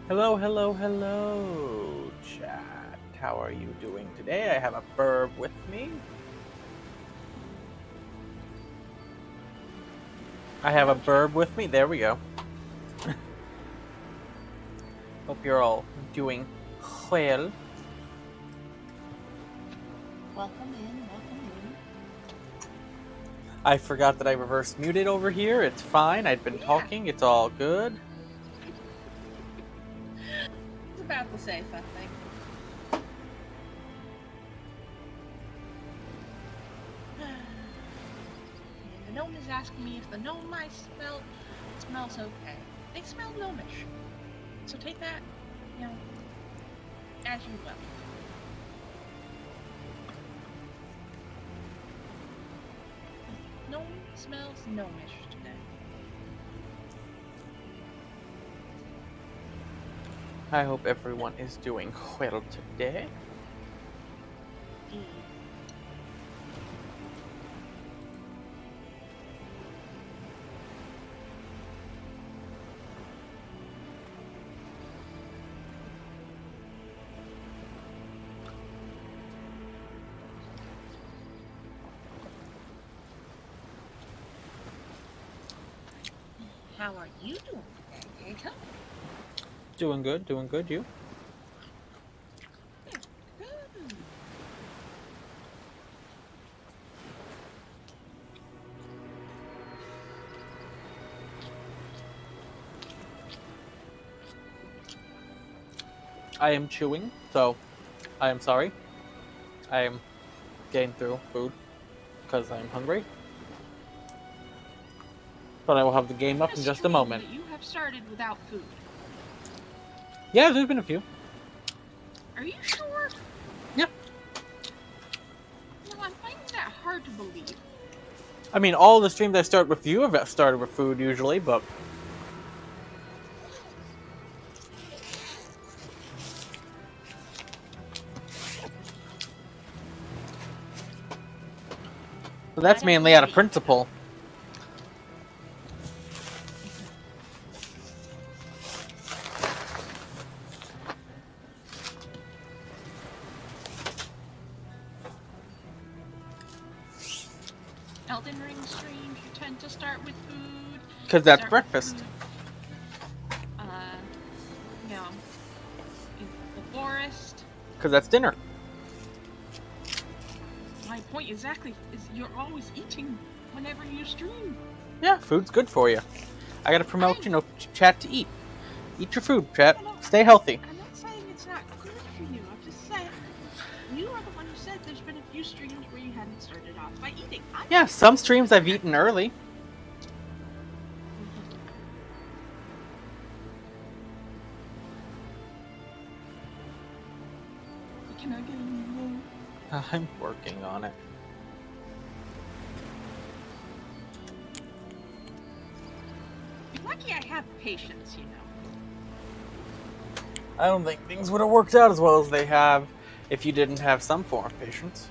Hello, hello, hello, chat. How are you doing today? I have a Birb with me. There we go. Hope you're all doing well. Welcome in. I forgot that I reverse muted over here. It's fine. I'd been talking. It's all good. I was about to say something. And the gnome is asking me if the gnome I smell smells okay. They smell gnomish. So take that, as you will. Gnome smells gnomish today. I hope everyone is doing well today. How are you doing today, Keiko? Doing good, you? Good. I am chewing, so I am sorry. I am getting through food because I'm hungry. But I will have the game up in just a moment. That you have started without food. Yeah, there's been a few. Are you sure? Yeah. No, I'm finding that hard to believe. I mean, all the streams I start with you have started with food usually, but... But that's mainly out of principle. Elden Ring streams, you tend to start with food. Because that's breakfast. In the forest. Because that's dinner. My point exactly is you're always eating whenever you stream. Yeah, food's good for you. I gotta promote, chat to eat. Eat your food, chat. Stay healthy. I'm not saying it's not good for you. I'm just saying you are the one who said there's been a few streams where you hadn't started off by eating. Yeah, some streams I've eaten early. Can I get a new? I'm working on it. You're lucky I have patience, I don't think things would have worked out as well as they have if you didn't have some form of patience.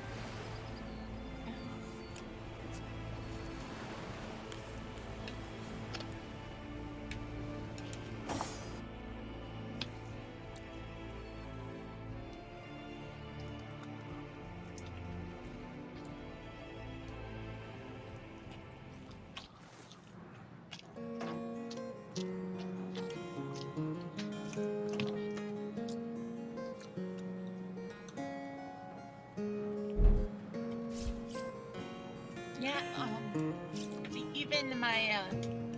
Even my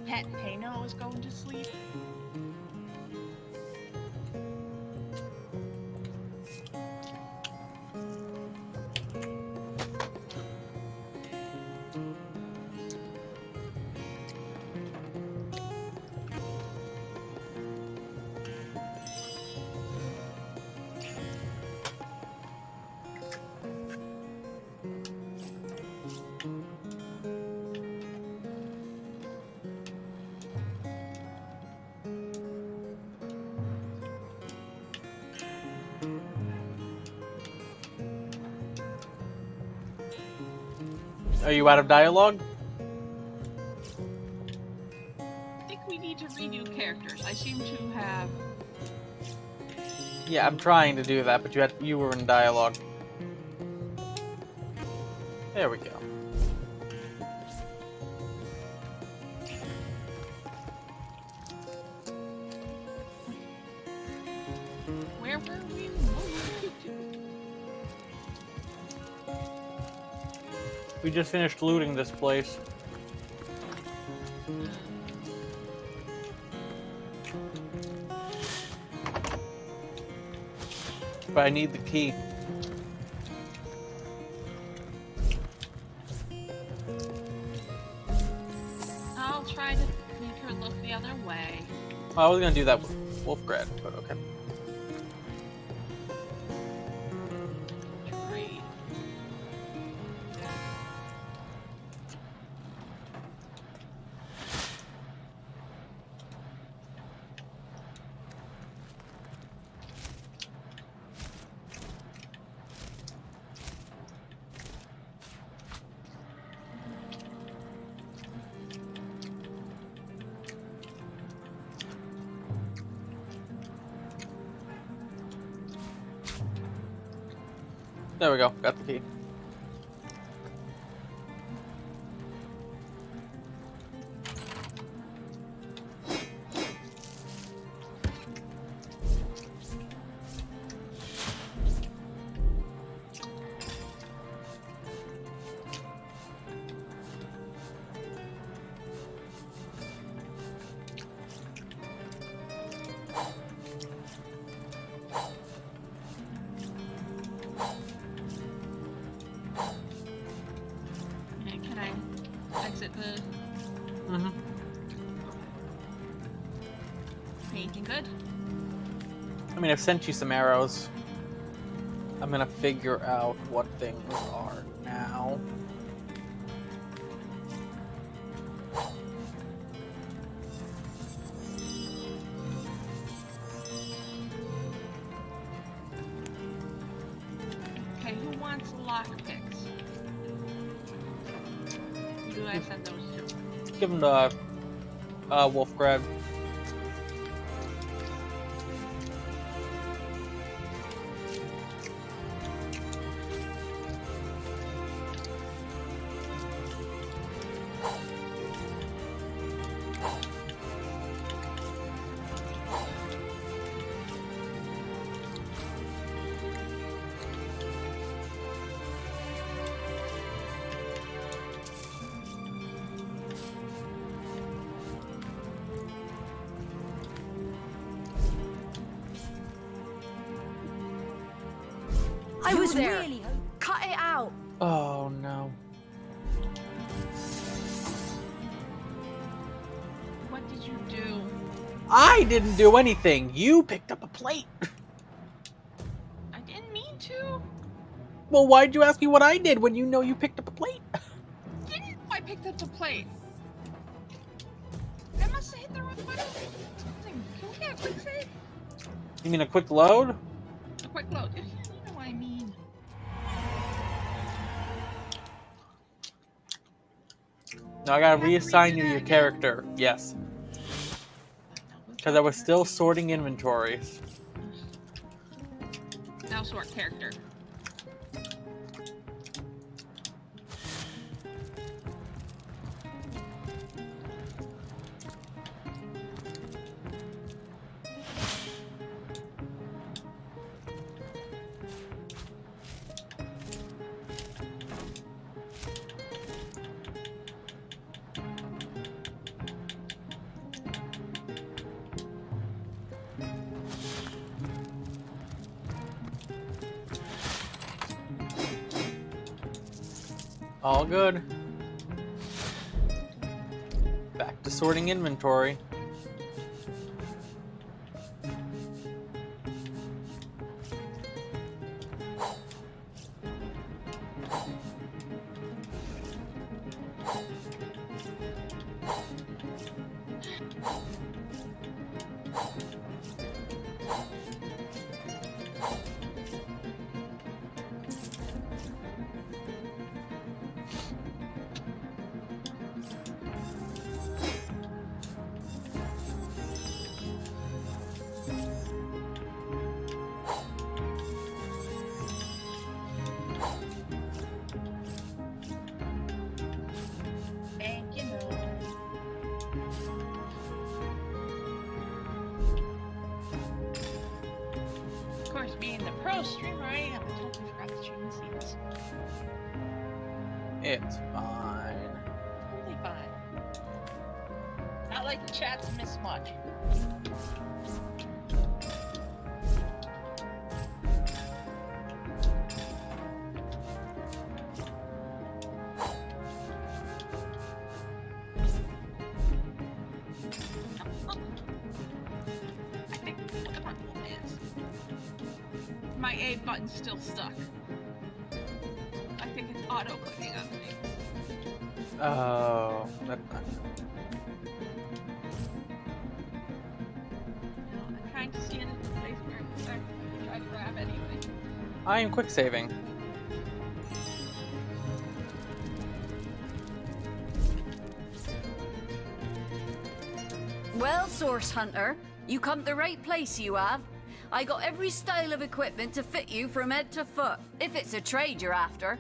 pet Pano is going to sleep. Are you out of dialogue? I think we need to redo characters. I seem to have Yeah, I'm trying to do that, but you were in dialogue. There we go. Where were we? We just finished looting this place. But I need the key. I'll try to make her look the other way. Well, I was gonna do that with Wolfgrad, but okay. Trade. There we go. Got the key. Okay, can I exit the Mm-hmm. anything good? I mean, I've sent you some arrows. I'm gonna figure out what things are now. Okay, who wants lockpicks? Who do I send those to? Give them to Wolfgrad. I was really cut it out. Oh no. What did you do? I didn't do anything. You picked up a plate. I didn't mean to. Well, why'd you ask me what I did when you know you picked up a plate? Didn't know I picked up the plate. I must have hit the wrong button. Can we get a quick save? You mean a quick load? A quick load. You know what I mean. No, I gotta You have to reassign redo you that your again? character. Yes. Because I was still sorting inventories. Now sort character. All good. Back to sorting inventory. course, being the pro streamer I am, I totally forgot that you can see this. It's fine. Totally fine. Not like the chat's miss much. I think what the problem is, my A button's still stuck. I think it's auto-clicking on me. Oh, that's not good. No, I'm trying to stand in the place where it's actually try to grab anyway. I am quick saving. Well, Source Hunter, you come to the right place, you have. I got every style of equipment to fit you from head to foot, if it's a trade you're after.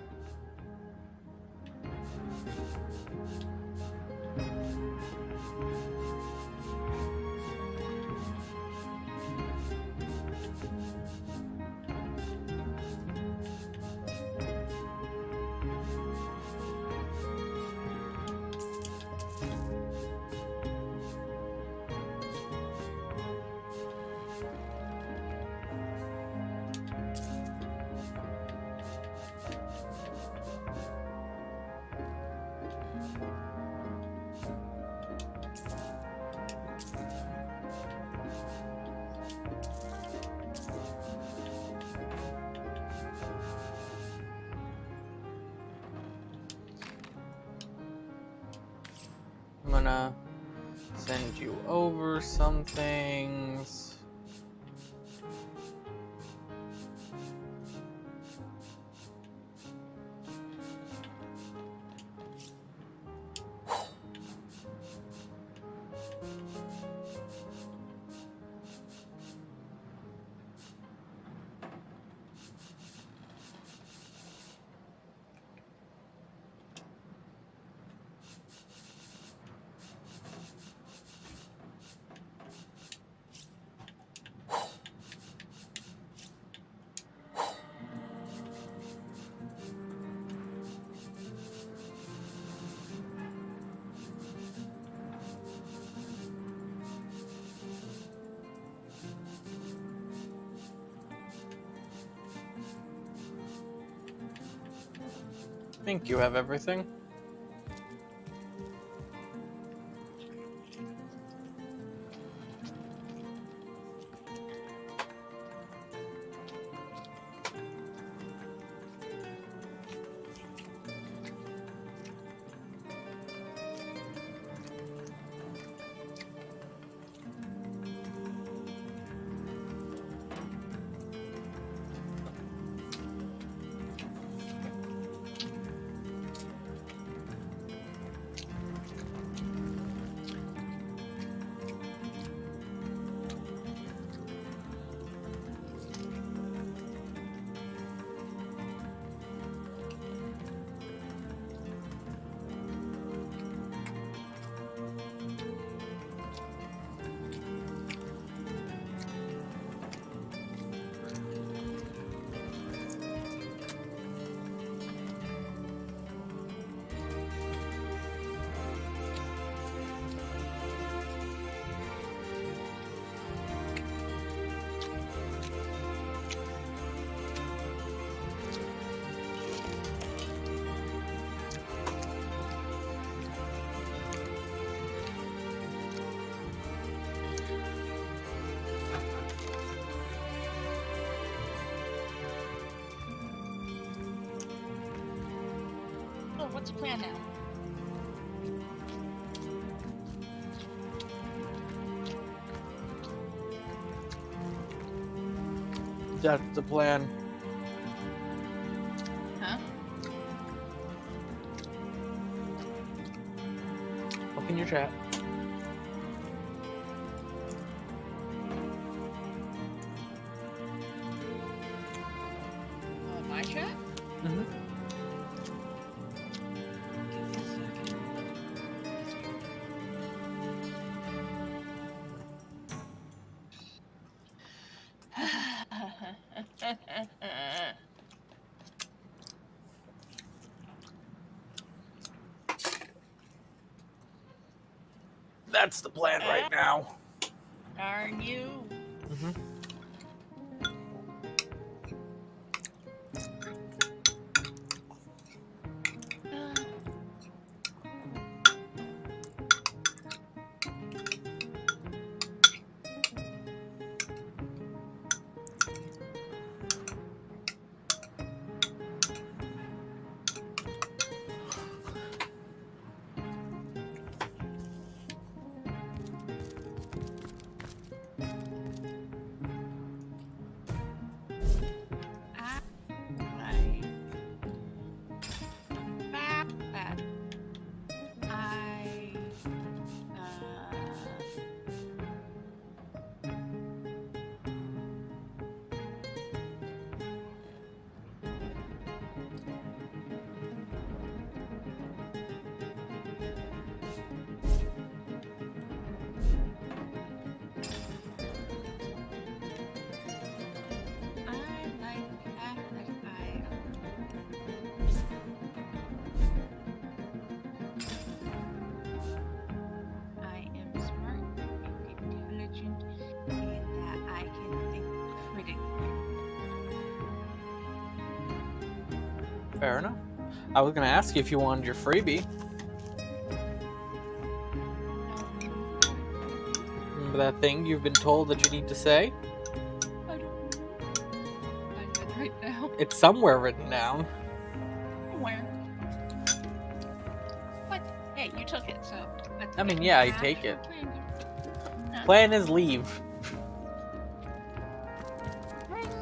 I'm gonna send you over some things. I think you have everything. Oh, what's the plan now? That's the plan. Huh? Look in your chat. My chat? Mm-hmm. That's the plan right now. Are you? Mm-hmm. Fair enough. I was gonna ask you if you wanted your freebie. Remember that thing you've been told that you need to say? I don't know. I'm good right now. It's somewhere written down. Where? What? Hey, you took it, so. I mean, yeah, I take it. Plan is leave.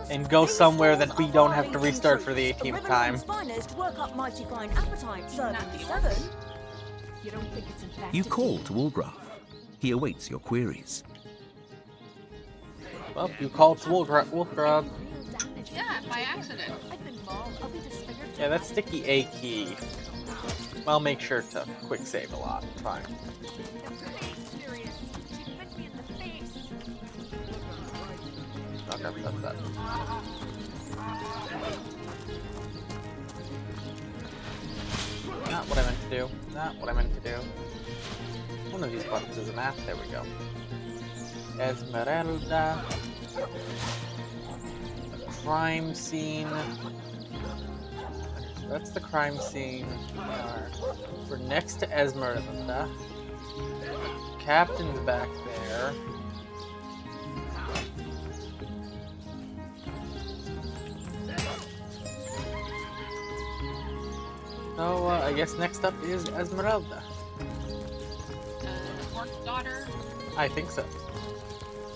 And go somewhere that we don't have to restart for the 18th time. You call to Wolgraff. He awaits your queries. Well, you called to Wolfgrad. Yeah, by accident. Yeah, that's sticky A key. I'll make sure to quick save a lot. Fine. Okay, that's that. Not what I meant to do. Not what I meant to do. One of these buttons is a map. There we go. Esmeralda. A crime scene. That's the crime scene. We're next to Esmeralda. Captain's back there. So, I guess next up is Esmeralda. Orc daughter? I think so.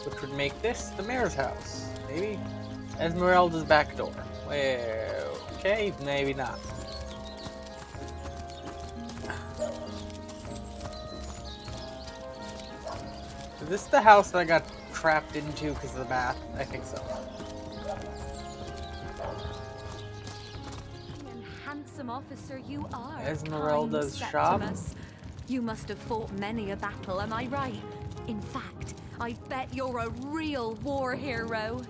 Which would make this the mayor's house. Maybe Esmeralda's back door. Well, okay, maybe not. Is this the house that I got trapped into because of the math? I think so. Handsome officer you are. Esmeralda's kind shop? Septimus. You must have fought many a battle, am I right? In fact, I bet you're a real war hero.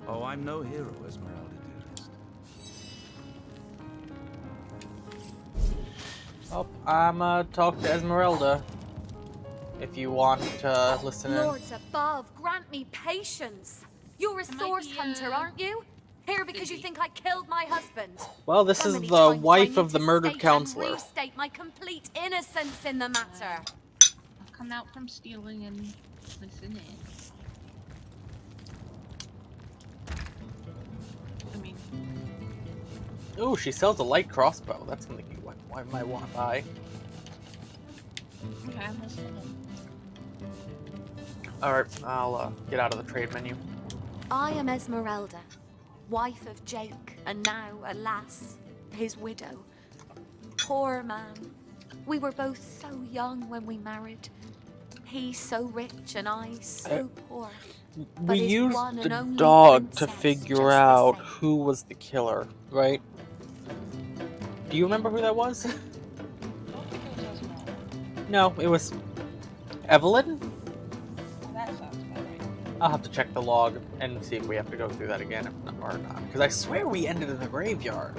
Oh, I'm no hero, Esmeralda, dearest. Oh, I'm talk to Esmeralda. If you want to listen in. Lords above, grant me patience. You're a source hunter, aren't you? Here because you think I killed my husband. Well, this is the wife of the murdered counselor. Restate my complete innocence in the matter. I've come out from stealing and listen in. I mean... Ooh, she sells a light crossbow. That's something you might want to buy. Okay, I'm listening. Alright, I'll get out of the trade menu. I am Esmeralda, wife of Jake, and now, alas, his widow. Poor man. We were both so young when we married. He so rich and I so poor. But We his used one and the only dog to princess figure just the out same. who was the killer, right? Do you remember who that was? No, it was Evelyn? That sounds about right. I'll have to check the log and see if we have to go through that again or not. Because I swear we ended in the graveyard.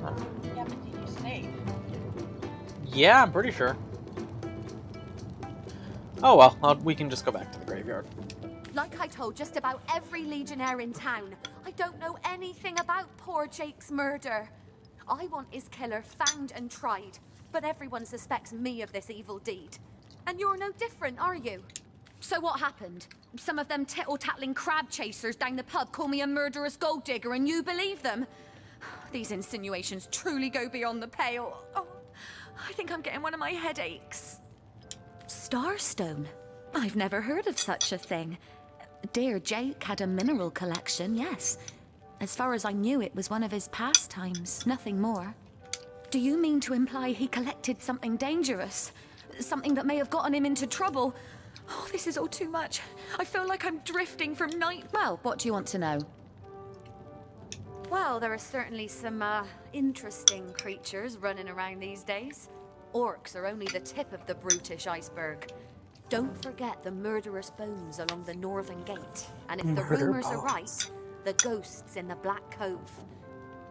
Yeah, but did you save? Yeah, I'm pretty sure. Oh well, we can just go back to the graveyard. Like I told just about every legionnaire in town, I don't know anything about poor Jake's murder. I want his killer found and tried, but everyone suspects me of this evil deed. And you're no different, are you? So what happened? Some of them tittle-tattling crab chasers down the pub call me a murderous gold digger and you believe them? These insinuations truly go beyond the pale. Oh, I think I'm getting one of my headaches. Starstone? I've never heard of such a thing. Dear Jake had a mineral collection, yes. As far as I knew, it was one of his pastimes, nothing more. Do you mean to imply he collected something dangerous? Something that may have gotten him into trouble? Oh, this is all too much. I feel like I'm drifting from night... Well, what do you want to know? Well, there are certainly some, interesting creatures running around these days. Orcs are only the tip of the brutish iceberg. Don't forget the murderous bones along the northern gate. And if the rumors are right, the ghosts in the Black Cove.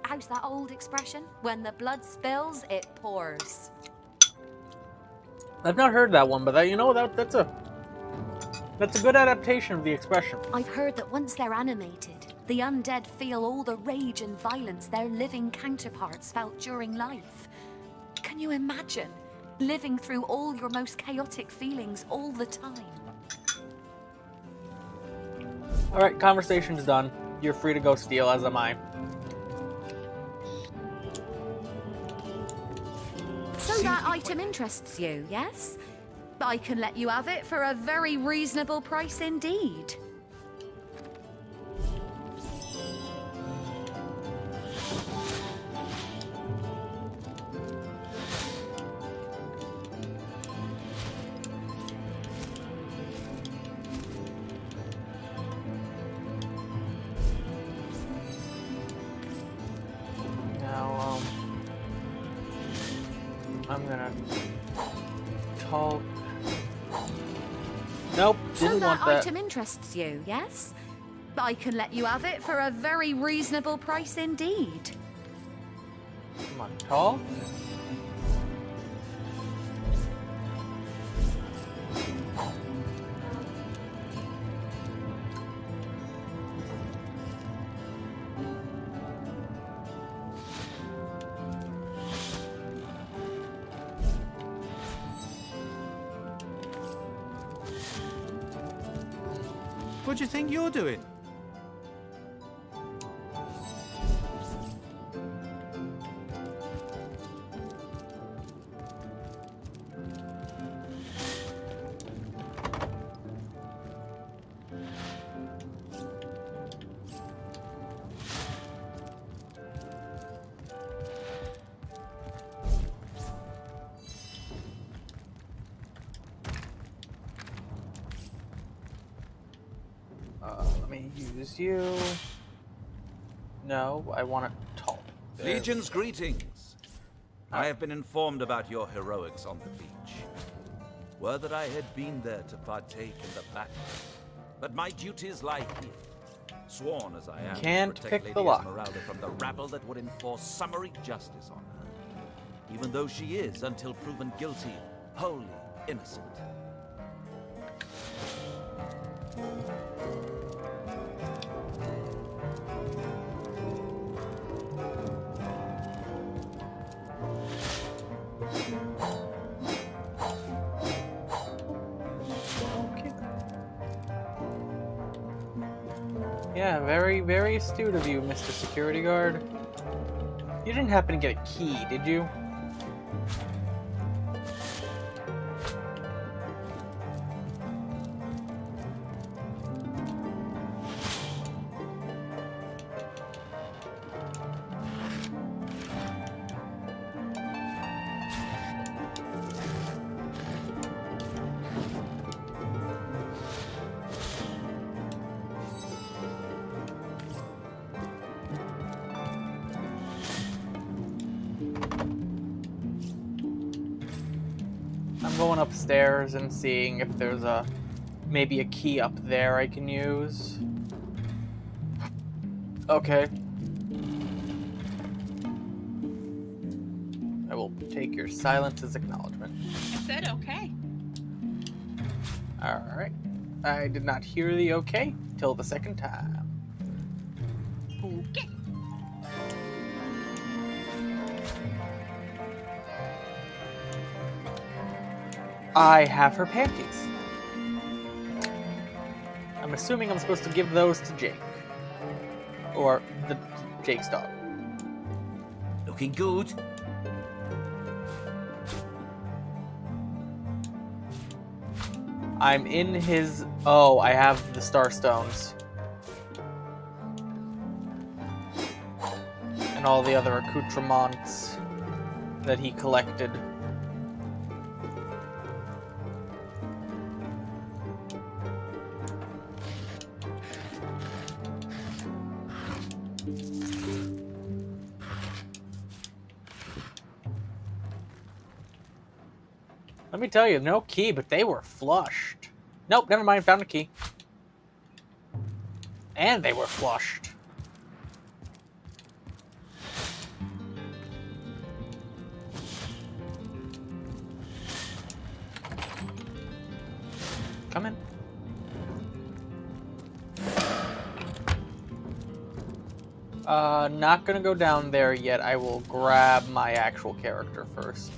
How's that old expression? When the blood spills, it pours. I've not heard that one, but you know, that's a good adaptation of the expression. I've heard that once they're animated, the undead feel all the rage and violence their living counterparts felt during life. Can you imagine living through all your most chaotic feelings all the time? Alright, conversation's done. You're free to go steal, as am I. So that item interests you, yes? I can let you have it for a very reasonable price indeed. Now, I'm gonna talk. Nope, didn't want that. So that item interests you, yes? I can let you have it for a very reasonable price indeed. Come on, talk. What do you think you're doing? Let me use you. No, I want to talk. There. Legion's greetings. I have been informed about your heroics on the beach. Were that I had been there to partake in the battle, but my duties lie here. Sworn as I am Can't to protect pick the Lady lock. Esmeralda from the rabble that would enforce summary justice on her, even though she is, until proven guilty, wholly innocent. Yeah, very, very astute of you, Mr. Security Guard. You didn't happen to get a key, did you? I'm going upstairs and seeing if there's maybe a key up there I can use. Okay. I will will take your silence as acknowledgement. I said okay. Alright. I did not hear the okay till the second time. Okay. I have her panties. I'm assuming I'm supposed to give those to Jake. Or Jake's dog. Looking good. I'm in his... Oh, I have the Star Stones. And all the other accoutrements that he collected. Let me tell you, no key, but they were flushed. Nope, never mind, found a key. And they were flushed. Come in. Not gonna go down there yet. I will grab my actual character first.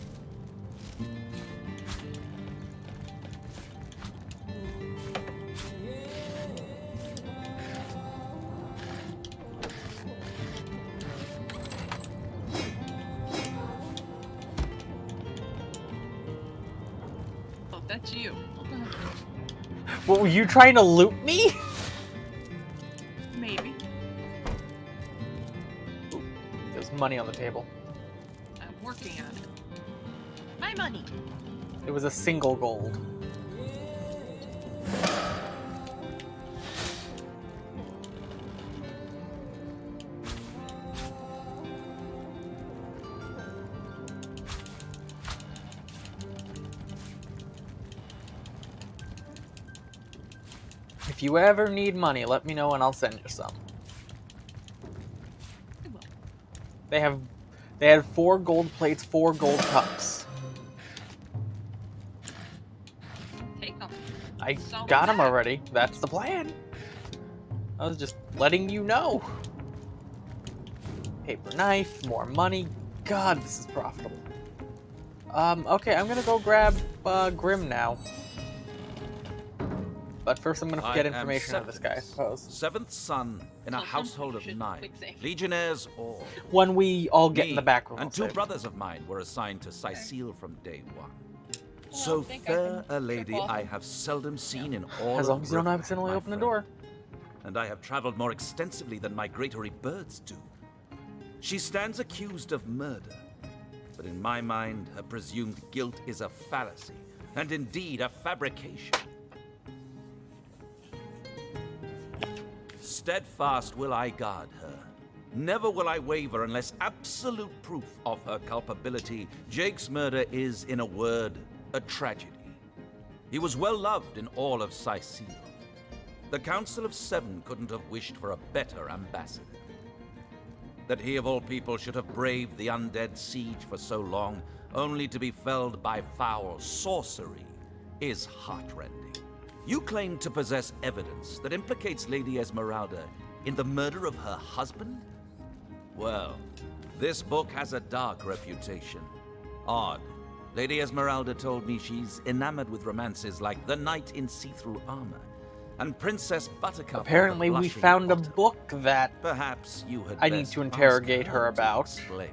Oh, that's you. What, were you trying to loot me? Maybe. Ooh, there's money on the table. I'm working on it. My money. It was a single gold. If you ever need money, let me know and I'll send you some. I will. They had 4 gold plates, 4 gold cups. Take them. I Sell got them back. already. That's the plan. I was just letting you know. Paper knife, more money. God, this is profitable. Okay, I'm gonna go grab Grim now. But first I'm gonna get information out of this guy, I suppose. 7th son in a So household of should 9. click save. Legionnaires all. When we all get Me in the back room. and I'll 2 save. brothers of mine were assigned to Sicile from day 1. Well, So I think I fair can a lady trip off. I have seldom seen in all As of long as you don't Riverland, accidentally my open the friend. door. And I have traveled more extensively than migratory birds do. She stands accused of murder, but in my mind, her presumed guilt is a fallacy, and indeed a fabrication. Steadfast will I guard her. Never will I waver unless absolute proof of her culpability. Jake's murder is, in a word, a tragedy. He was well loved in all of Sicile. The Council of 7 couldn't have wished for a better ambassador. That he of all people should have braved the undead siege for so long, only to be felled by foul sorcery, is heartrending. You claim to possess evidence that implicates Lady Esmeralda in the murder of her husband? Well, this book has a dark reputation. Odd. Lady Esmeralda told me she's enamored with romances like The Knight in See-Through Armor and Princess Buttercup. Apparently we found a book that Perhaps you had I need best to ask interrogate her to about. explain.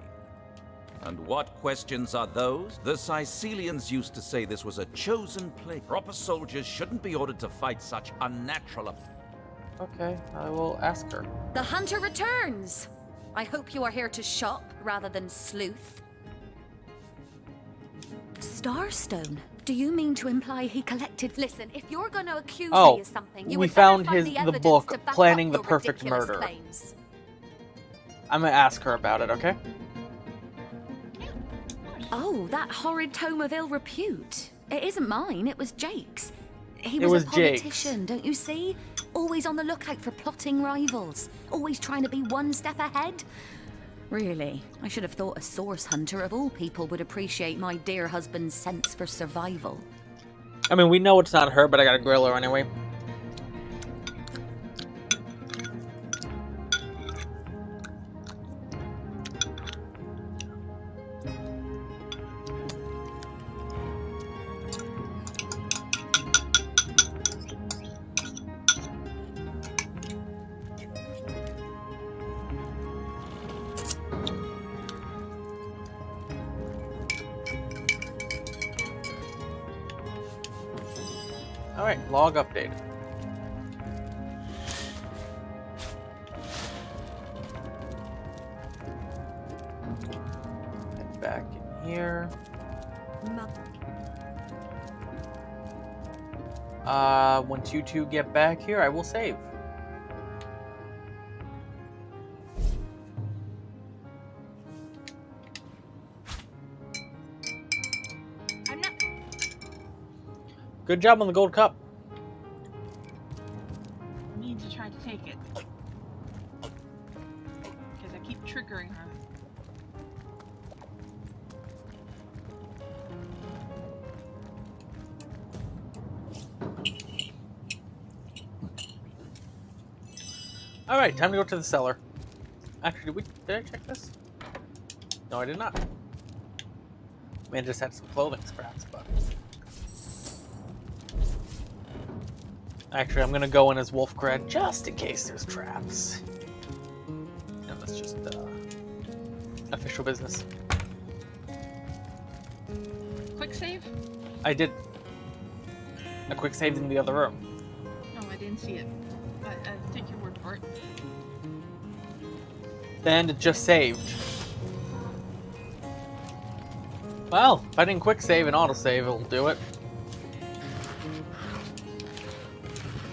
And what questions are those? The Sicilians used to say this was a chosen place. Proper soldiers shouldn't be ordered to fight such unnatural. Okay, I will ask her. The hunter returns! I hope you are here to shop rather than sleuth. Starstone? Do you mean to imply he collected... Listen, if you're going to accuse Oh, me of something, you we would better found find the evidence book, to back Planning up the your Perfect ridiculous Murder. claims. I'm gonna ask her about it, okay? Oh, that horrid tome of ill repute. It isn't mine, it was Jake's. He It was was a Jake's. politician, don't you see? Always on the lookout for plotting rivals. Always trying to be one step ahead. Really, I should have thought a source hunter of all people would appreciate my dear husband's sense for survival. I mean, we know it's not her, but I gotta grill her anyway. Alright, log updated. Head back in here. Once you two get back here, I will save. I'm not. Good job on the gold cup. I need to try to take it. Because I keep triggering her. Alright, time to go to the cellar. Actually, did I check this? No, I did not. Man just had some clothing scraps, but... Actually, I'm gonna go in as Wolfgrad just in case there's traps. And that's just, official business. Quick save? I did. A quick save in the other room. No, I didn't see it. But I take your word for it. And it just saved. Well, if I didn't quick save and autosave, it'll do it.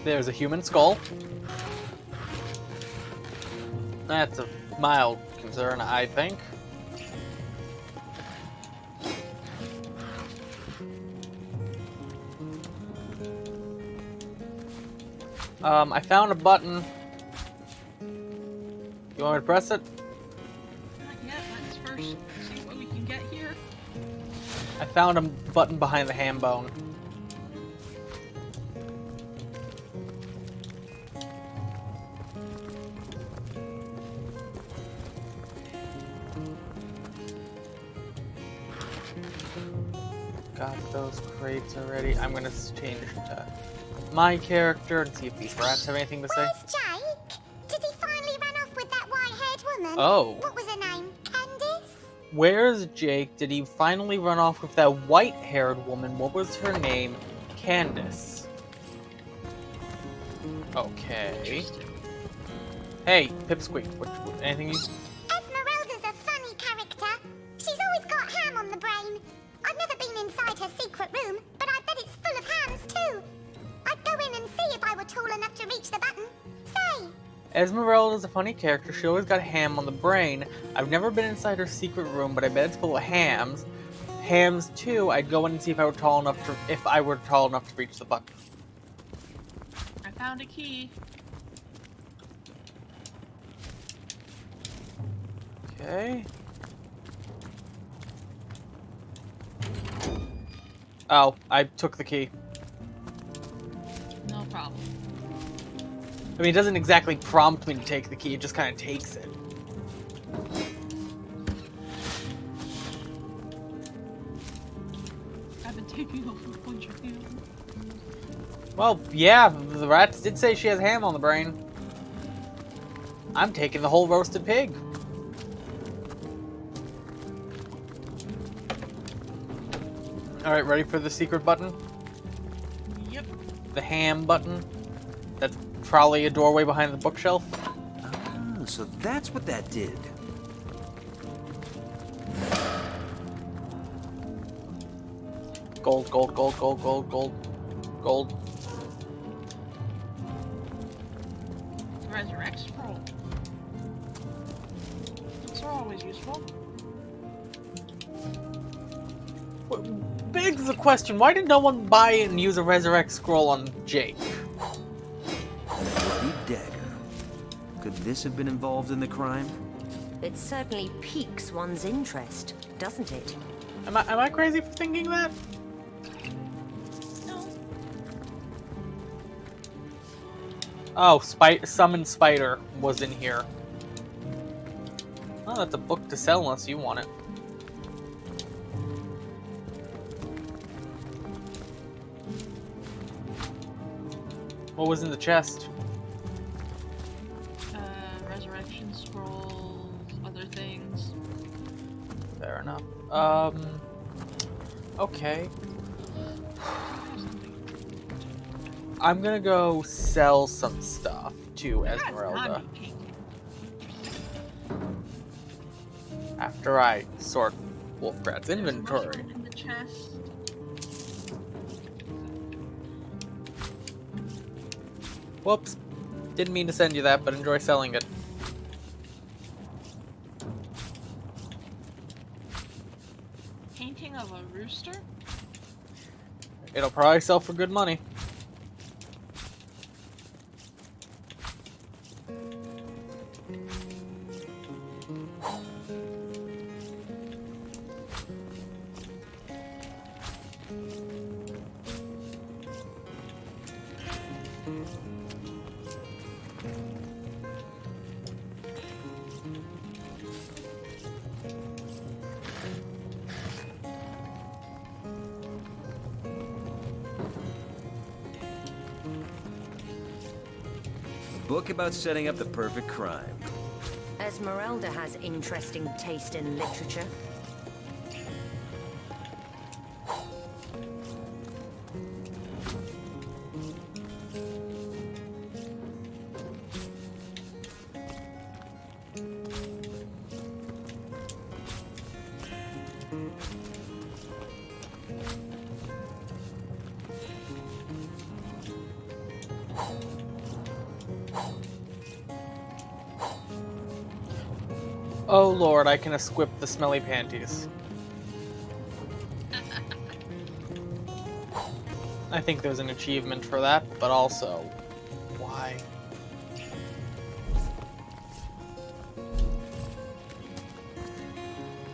There's a human skull. That's a mild concern, I think. I found a button. You want me to press it? Not yet. Let's first see what we can get here. I found a button behind the ham bone. Got those crates already. I'm gonna change to my character and see if these rats have anything to say. Where's Jake? Did he finally run off with that white-haired woman? Oh. What was her name? Candice? Where's Jake? Did he finally run off with that white-haired woman? What was her name? Candice. Okay. Hey, Pipsqueak. Anything you... Esmeralda's a funny character. She's always got ham on the brain. I've never been inside her secret room, but I bet it's full of hams too. I'd go in and see if I were tall enough to reach the button. Say! Esmeralda's a funny character. She always got ham on the brain. I've never been inside her secret room, but I bet it's full of hams. Hams too. I'd go in and see if I were tall enough to reach the button. I found a key. Okay. Oh, I took the key. No problem. I mean, it doesn't exactly prompt me to take the key, it just kind of takes it. I've been taking off a bunch of ham. Well, yeah, the rats did say she has ham on the brain. I'm taking the whole roasted pig. Alright, ready for the secret button? Yep. The ham button? That's probably a doorway behind the bookshelf. Ah, so that's what that did. Gold, gold, gold, gold, gold, gold, gold. Resurrect scroll. Those are always useful. Begs the question, why did no one buy and use a resurrect scroll on Jake? Bloody dagger. Could this have been involved in the crime? It certainly piques one's interest, doesn't it? Am I crazy for thinking that? No. Oh, Summon Spider was in here. Oh, that's a book to sell unless you want it. What was in the chest? Resurrection scrolls, other things. Fair enough. Okay. I'm gonna go sell some stuff to Esmeralda after I sort Wolfgrat's inventory. In the chest. Whoops. Didn't mean to send you that, but enjoy selling it. Painting of a rooster? It'll probably sell for good money. Book about setting up the perfect crime. Esmeralda has interesting taste in literature. Oh lord, I can esquip the smelly panties. I think there's an achievement for that, but also, why?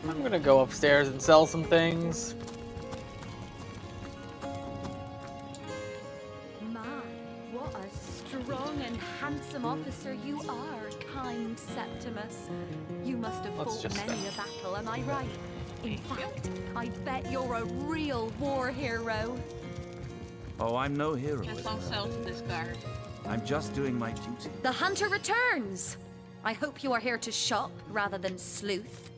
I'm gonna go upstairs and sell some things. My, what a strong and handsome officer you are, kind Septimus. You must have Let's fought just many a battle, am I right? In fact, I bet you're a real war hero. Oh, I'm no hero, Guess I'll sell Esmeralda. to this guard. I'm just doing my duty. The hunter returns. I hope you are here to shop rather than sleuth.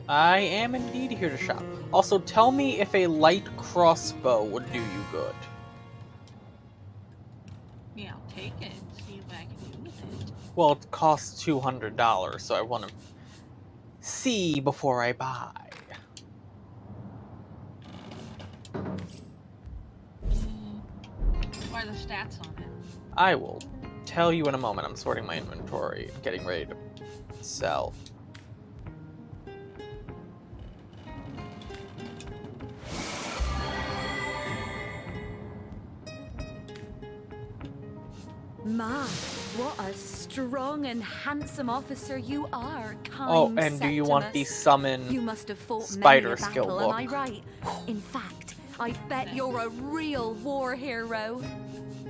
I am indeed here to shop. Also, tell me if a light crossbow would do you good. Yeah, I'll take it and see what I can do with it. Well, it costs $200, so I want to see before I buy. What are the stats on it? I will tell you in a moment. I'm sorting my inventory, getting ready to sell. My, what a strong and handsome officer you are, kind Oh, and do you want the summon You must have fought spider many a skill battle, am I book? right? In fact, I bet you're a real war hero.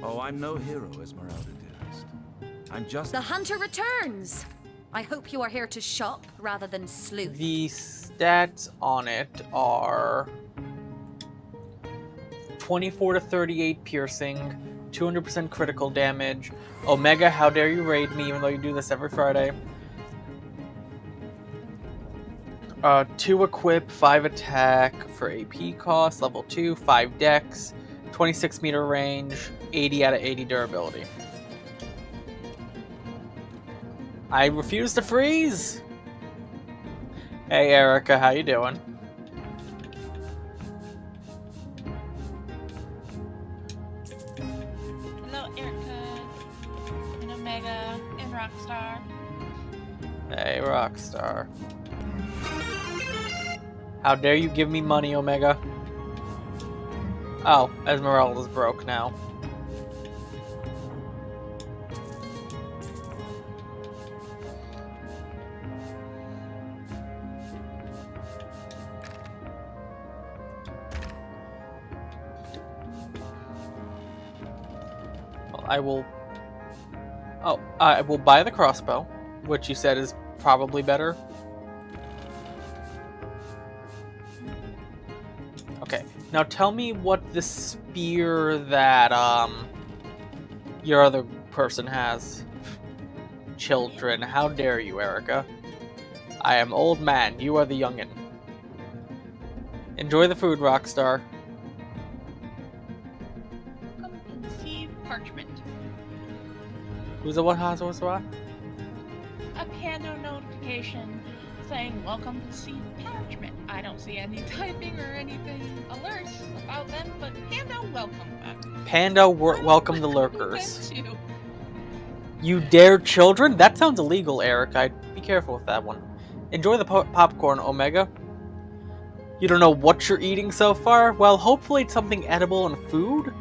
Oh, I'm no hero, Esmeralda, dearest. I'm just... The hunter returns. I hope you are here to shop rather than sleuth. The stats on it are 24 to 38 piercing, 200% critical damage. Omega, how dare you raid me even though you do this every Friday. 2 equip, 5 attack for AP cost, level 2, 5 dex, 26 meter range, 80 out of 80 durability. I refuse to freeze! Hey Erica, how you doing? Hello, Erica, and Omega, and Rockstar. Hey Rockstar. How dare you give me money, Omega? Oh, Esmeralda's broke now. I will... Oh, I will buy the crossbow, which you said is probably better. Okay, now tell me what the spear that, your other person has. Children, how dare you, Erica? I am old man, you are the youngin'. Enjoy the food, Rockstar. Come conceive parchment. Who's the what? What's the what? A panda notification saying welcome to see parchment. I don't see any typing or anything alerts about them, but panda welcome them. Panda welcome the lurkers. Them too. You dare children? That sounds illegal, Eric. I'd be careful with that one. Enjoy the popcorn, Omega. You don't know what you're eating so far? Well, hopefully it's something edible and food.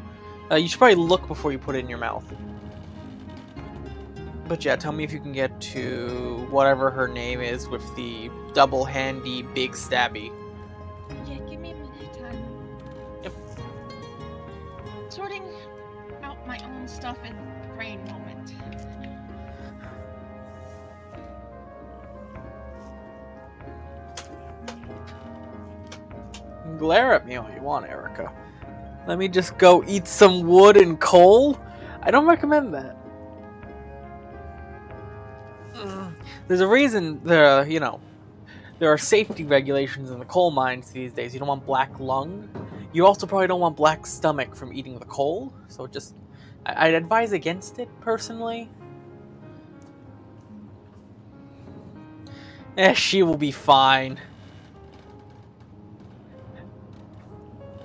You should probably look before you put it in your mouth. But yeah, tell me if you can get to whatever her name is with the double handy big stabby. Yeah, give me a minute time. Yep. Sorting out my own stuff in brain moment. Glare at me all you want, Erica. Let me just go eat some wood and coal? I don't recommend that. There's a reason there are safety regulations in the coal mines these days. You don't want black lung. You also probably don't want black stomach from eating the coal. So just, I'd advise against it, personally. She will be fine.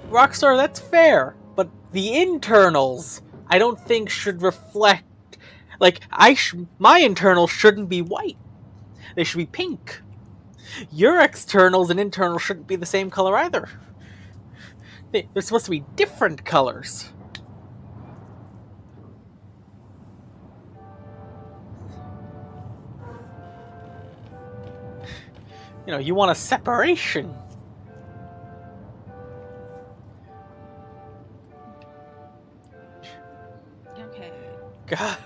Rockstar, that's fair, but the internals, I don't think should reflect. Like, my internals shouldn't be white. They should be pink. Your externals and internals shouldn't be the same color either. They're supposed to be different colors. You want a separation. Okay. God.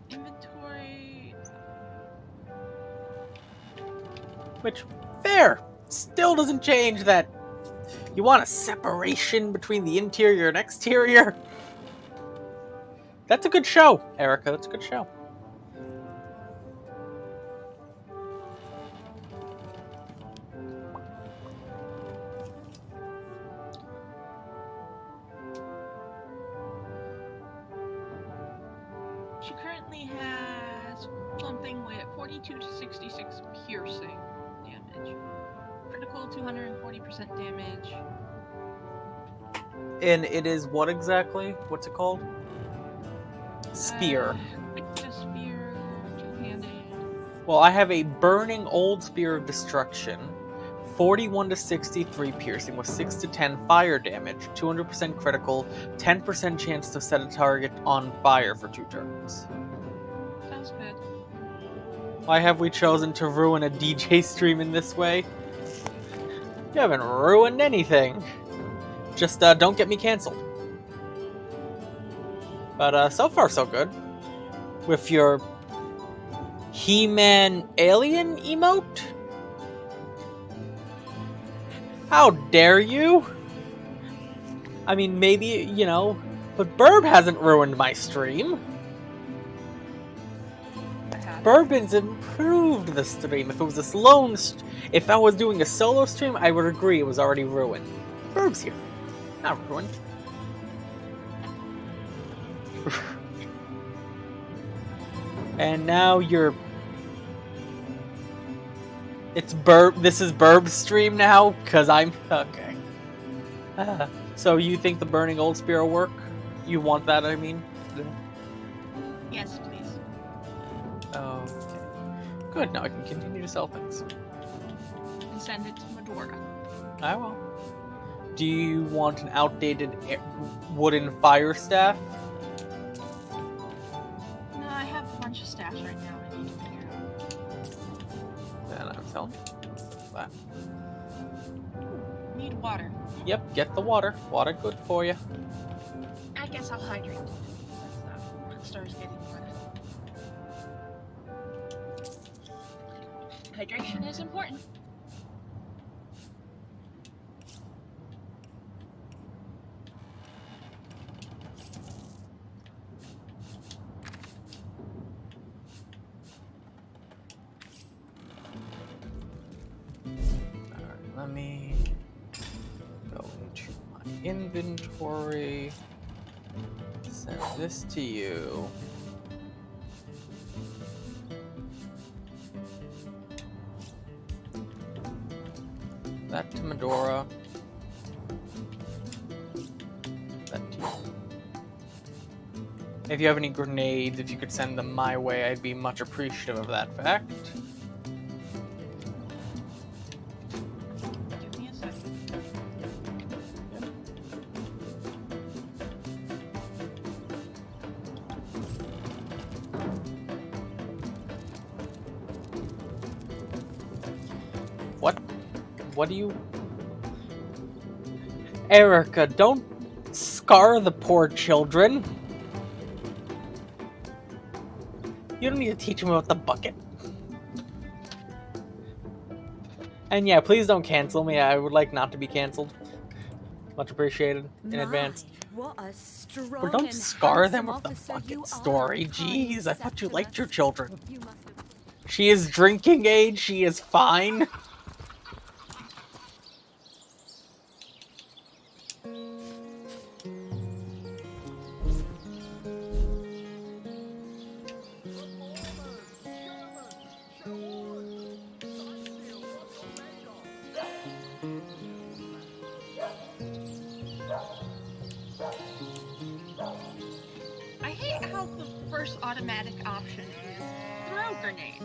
Inventory. Which, fair. Still doesn't change that. You want a separation between the interior and exterior? That's a good show, Erica. That's a good show. She currently has something with 42 to 66 piercing damage. Critical 240% damage. And it is what exactly? What's it called? Spear. It's a spear, two-handed. Well, I have a burning old spear of destruction. 41 to 63 piercing with 6 to 10 fire damage, 200% critical, 10% chance to set a target on fire for 2 turns. Sounds good. Why have we chosen to ruin a DJ stream in this way? You haven't ruined anything. Just don't get me cancelled. But so far so good. With your He-Man alien emote? How dare you? I mean, maybe, but Birb hasn't ruined my stream. Bourbon's improved the stream. If it was this lone, if I was doing a solo stream, I would agree it was already ruined. Burb's here, not ruined. And now it's Burb. This is Burb's stream now, because I'm okay. So you think the burning old spear will work? You want that? I mean. Yes, please. Okay. Good. Now I can continue to sell things. And send it to Medora. I will. Do you want an outdated wooden fire staff? No, I have a bunch of staffs right now I need to figure out. Then I'm selling that. Need water. Yep, get the water. Water good for you. I guess I'll hydrate. That's not starts getting wet. Hydration is important. Alright, let me go into my inventory. Send this to you. That to Medora. That to you. If you have any grenades, if you could send them my way, I'd be much appreciative of that fact. Give me a second. What do you... Erica, don't scar the poor children. You don't need to teach them about the bucket. And yeah, please don't cancel me. I would like not to be canceled. Much appreciated in advance. What a strong But don't and scar them handsome with the officer you bucket are, story. kind Jeez, I thought you liked your Septimus. children. You must have... She is drinking age. She is fine. I hate how the first automatic option is throw grenade.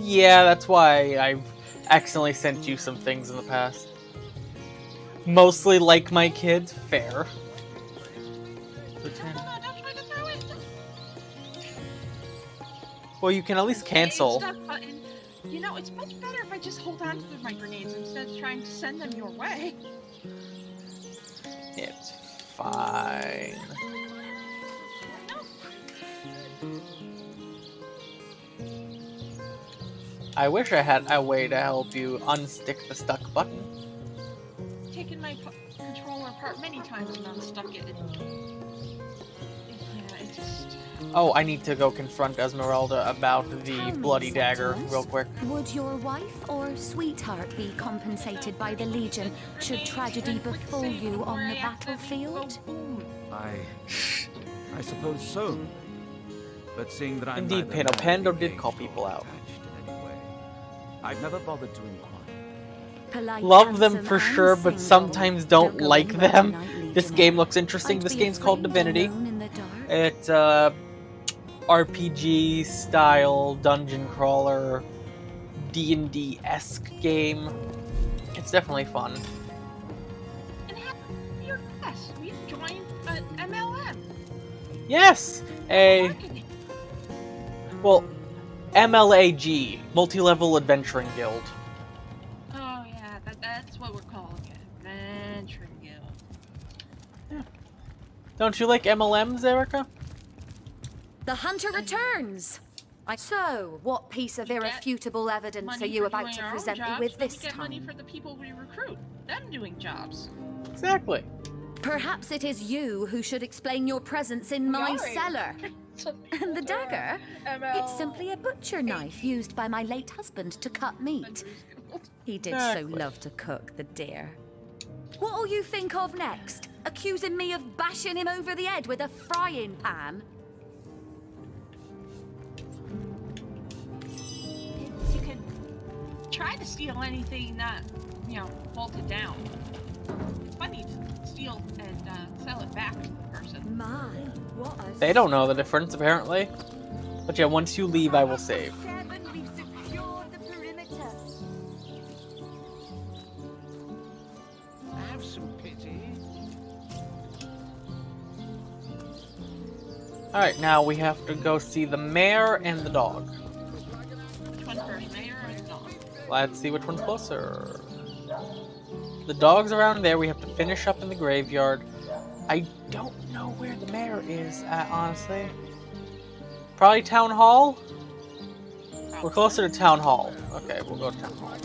Yeah, that's why I've accidentally sent you some things in the past. Mostly like my kids, fair. No, don't try to throw it. Well, you can at least cancel. Stop button. You know, it's much better if I just hold on to my grenades instead of trying to send them your way. It's fine. No, I wish I had a way to help you unstick the stuck button. taken my controller apart many times and unstuck it. Yeah, it just... Oh, I need to go confront Esmeralda about the Tell me, bloody dagger Septimus, real quick. Would your wife or sweetheart be compensated by the Legion should tragedy befall you on the battlefield? I suppose so. But seeing that I'm Indeed, neither Pando. married, Pando did engaged, call or people out. attached in any way, I've never bothered to inquire. Polite, Love them handsome, for and sure, but single. sometimes don't go like anywhere them. tonight, This Legionnaire. game looks interesting. I'd This be game's called afraid Divinity. alone in the dark. It's RPG style dungeon crawler D&D-esque game. It's definitely fun. And have your guess, we've joined an MLM. Yes, a Marketing. well, MLAG, Multi-Level Adventuring Guild. Oh yeah, that's what we're calling it. Adventuring Guild. Don't you like MLMs, Erica? The hunter returns! So, what piece of We get irrefutable evidence Money are you for about doing to our own present me jobs, with then this we get money time? for the people we recruit. Them doing jobs. Exactly. Perhaps it is you who should explain your presence in my Sorry. cellar. And the dagger? It's simply a butcher knife used by my late husband to cut meat. He did Exactly. so love to cook, the dear. What'll you think of next? Accusing me of bashing him over the head with a frying pan? You could try to steal anything not, bolted down. It's funny to steal and sell it back to the person. My, what a... They don't know the difference, apparently. But yeah, once you leave, I will save. We've secured the perimeter. Have some pity. Alright, now we have to go see the mayor and the dog. Which one first, mayor or the dog? Let's see which one's closer. The dog's around there. We have to finish up in the graveyard. I don't know where the mayor is at, honestly. Probably Town Hall? We're closer to Town Hall. Okay, we'll go to Town Hall.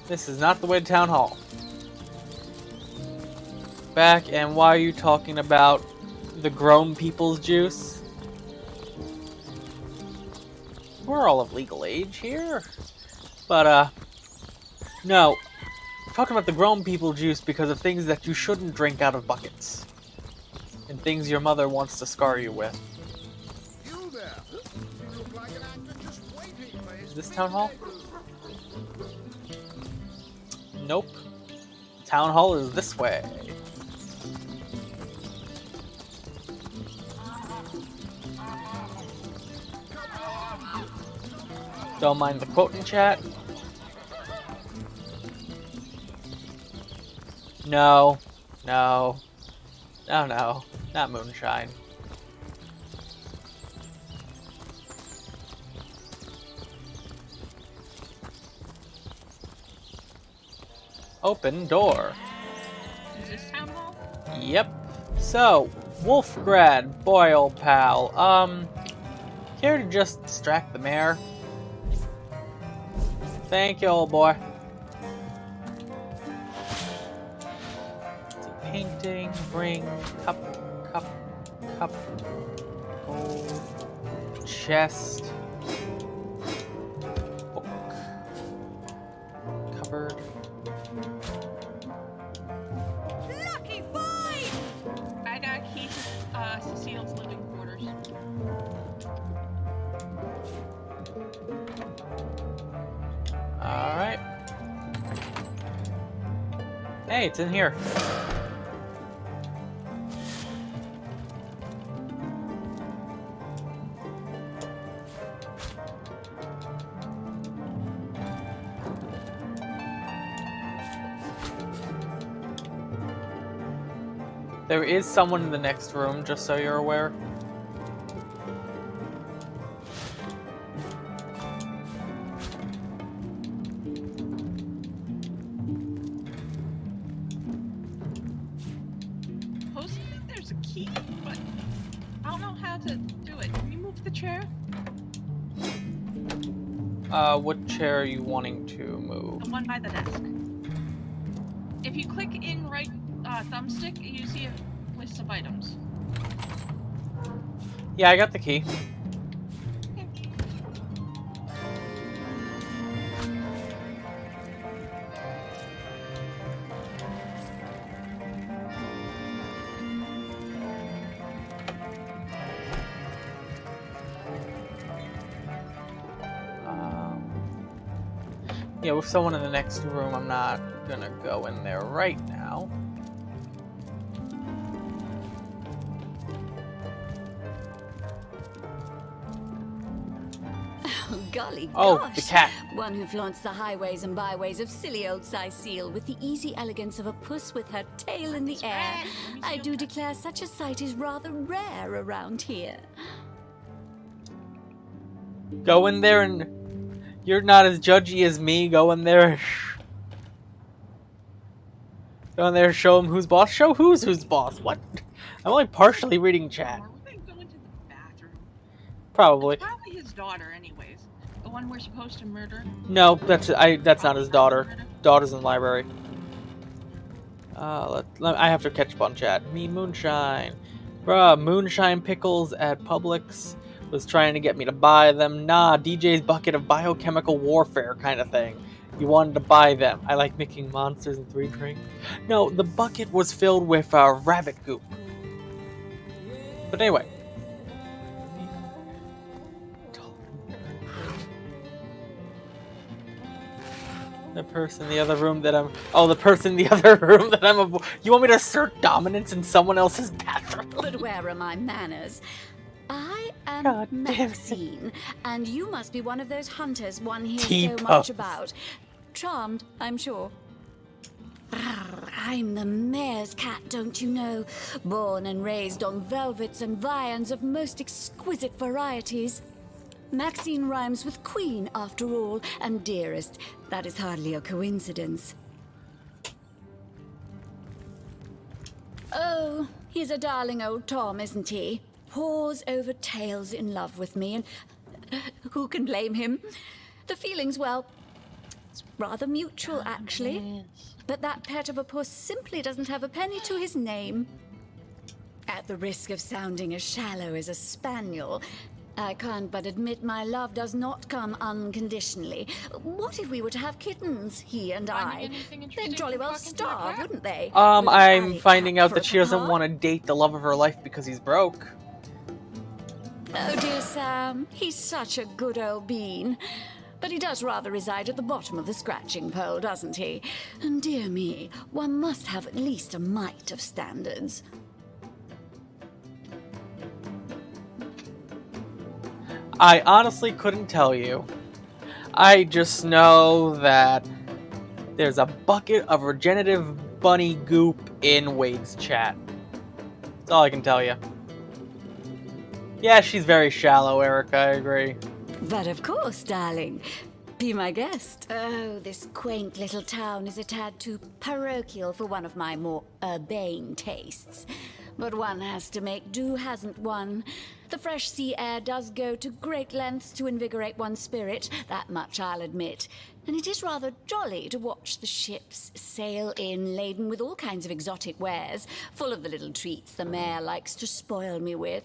This is not the way to Town Hall. Back, and why are you talking about the grown people's juice? We're all of legal age here. But, no. I'm talking about the grown people juice because of things that you shouldn't drink out of buckets. And things your mother wants to scar you with. Is this Town Hall? Nope. Town Hall is this way. Don't mind the quote in chat. No. No. No, no. Not moonshine. Open door. Is this Town Hall? Yep. So, Wolfgrad, boy old pal. Care to just distract the mayor? Thank you, old boy. Painting, ring, cup, gold, chest, book, cupboard. Lucky boy! I got a key to Cecile's living quarters. Alright. Hey, it's in here. There is someone in the next room, just so you're aware. Supposedly there's a key, but I don't know how to do it. Can you move the chair? What chair are you wanting to move? The one by the desk. If you click in right thumbstick, you see a list of items. Yeah, I got the key. Yeah, with someone in the next room, I'm not gonna go in there right now. Oh, golly Oh, gosh. the cat. One who flaunts the highways and byways of silly old Cecile with the easy elegance of a puss with her tail in the air. I do declare such a sight is rather rare around here. Go in there and... You're not as judgy as me. Go in there. Go in there and show him who's boss. Show who's boss. What? I'm only partially reading chat. We're going to go into the bathroom. Probably. It's probably his daughter, anyways. The one we're supposed to murder. No, that's not his daughter. Daughter's in the library. I have to catch up on chat. Me moonshine. Bruh, moonshine pickles at Publix. Was trying to get me to buy them. Nah, DJ's bucket of biochemical warfare kind of thing. You wanted to buy them. I like making monsters in 3 drinks. No, the bucket was filled with rabbit goop. But anyway. The person in the other room that I'm... Oh, the person in the other room that I'm... You want me to assert dominance in someone else's bathroom? But where are my manners? I am God damn it. Maxine, and you must be one of those hunters one hears so T-pose. much about. Charmed, I'm sure. I'm the mayor's cat, don't you know? Born and raised on velvets and viands of most exquisite varieties. Maxine rhymes with queen, after all, and dearest. That is hardly a coincidence. Oh, he's a darling old Tom, isn't he? Paws over tails in love with me, and who can blame him? The feeling's, well, it's rather mutual, actually. But that pet of a puss simply doesn't have a penny to his name. At the risk of sounding as shallow as a spaniel, I can't but admit my love does not come unconditionally. What if we were to have kittens, he and I? They'd jolly well starve, wouldn't they? I'm finding out that she doesn't want to date the love of her life because he's broke. Oh dear Sam, he's such a good old bean. But he does rather reside at the bottom of the scratching pole, doesn't he? And dear me, one must have at least a mite of standards. I honestly couldn't tell you. I just know that there's a bucket of regenerative bunny goop in Wade's chat. That's all I can tell you. Yeah, she's very shallow, Erica, I agree. But of course, darling. Be my guest. Oh, this quaint little town is a tad too parochial for one of my more urbane tastes. But one has to make do, hasn't one? The fresh sea air does go to great lengths to invigorate one's spirit, that much I'll admit. And it is rather jolly to watch the ships sail in laden with all kinds of exotic wares, full of the little treats the mayor likes to spoil me with.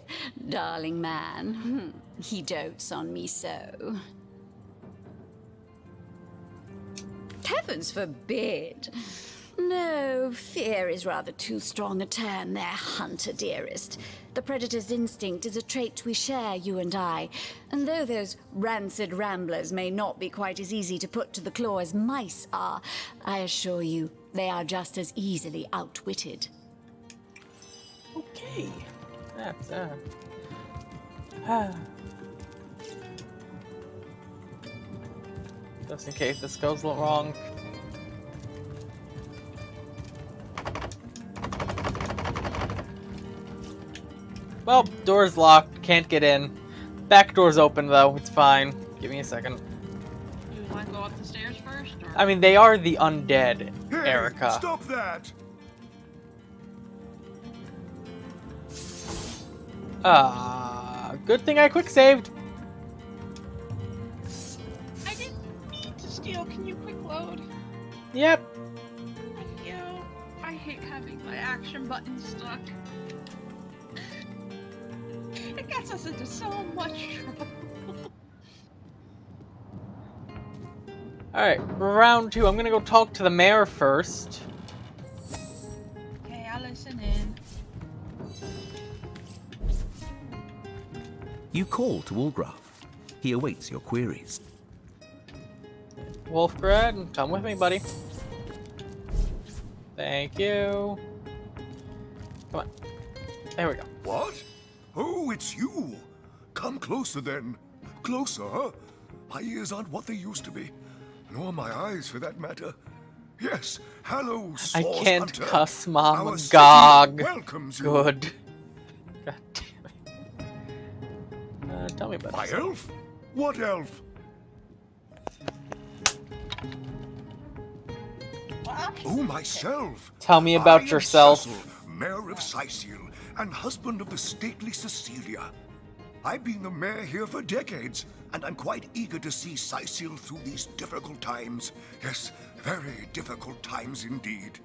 Darling man, he dotes on me so. Heavens forbid! No, fear is rather too strong a term there, hunter dearest. The predator's instinct is a trait we share, you and I. And though those rancid ramblers may not be quite as easy to put to the claw as mice are, I assure you, they are just as easily outwitted. Okay. That's, just in case this goes wrong. Well, door's locked. Can't get in. Back door's open, though. It's fine. Give me a second. Do you want to go up the stairs first? Or? I mean, they are the undead, Hey, Erica. Stop that! Good thing I quick saved. I didn't mean to steal. Can you quick load? Yep. Thank you. I hate having my action button stuck. It gets us into so much trouble. Alright, round 2. I'm gonna go talk to the mayor first. Okay, I'll listen in. You call to Ulgraf. He awaits your queries. Wolfgrad, come with me, buddy. Thank you. Come on. There we go. What? Oh, it's you. Come closer then. Closer, huh? My ears aren't what they used to be. Nor my eyes, for that matter. Yes, hello, I Source can't Hunter. cuss, Mom. Our city Gog. welcomes you. Good. God damn it. Tell me about My this. elf? What elf? Oh, myself. Tell me I about am yourself. Cecil, Mayor of Sicil, and husband of the stately Cecilia. I've been the mayor here for decades, and I'm quite eager to see Sicil through these difficult times. Yes, very difficult times indeed.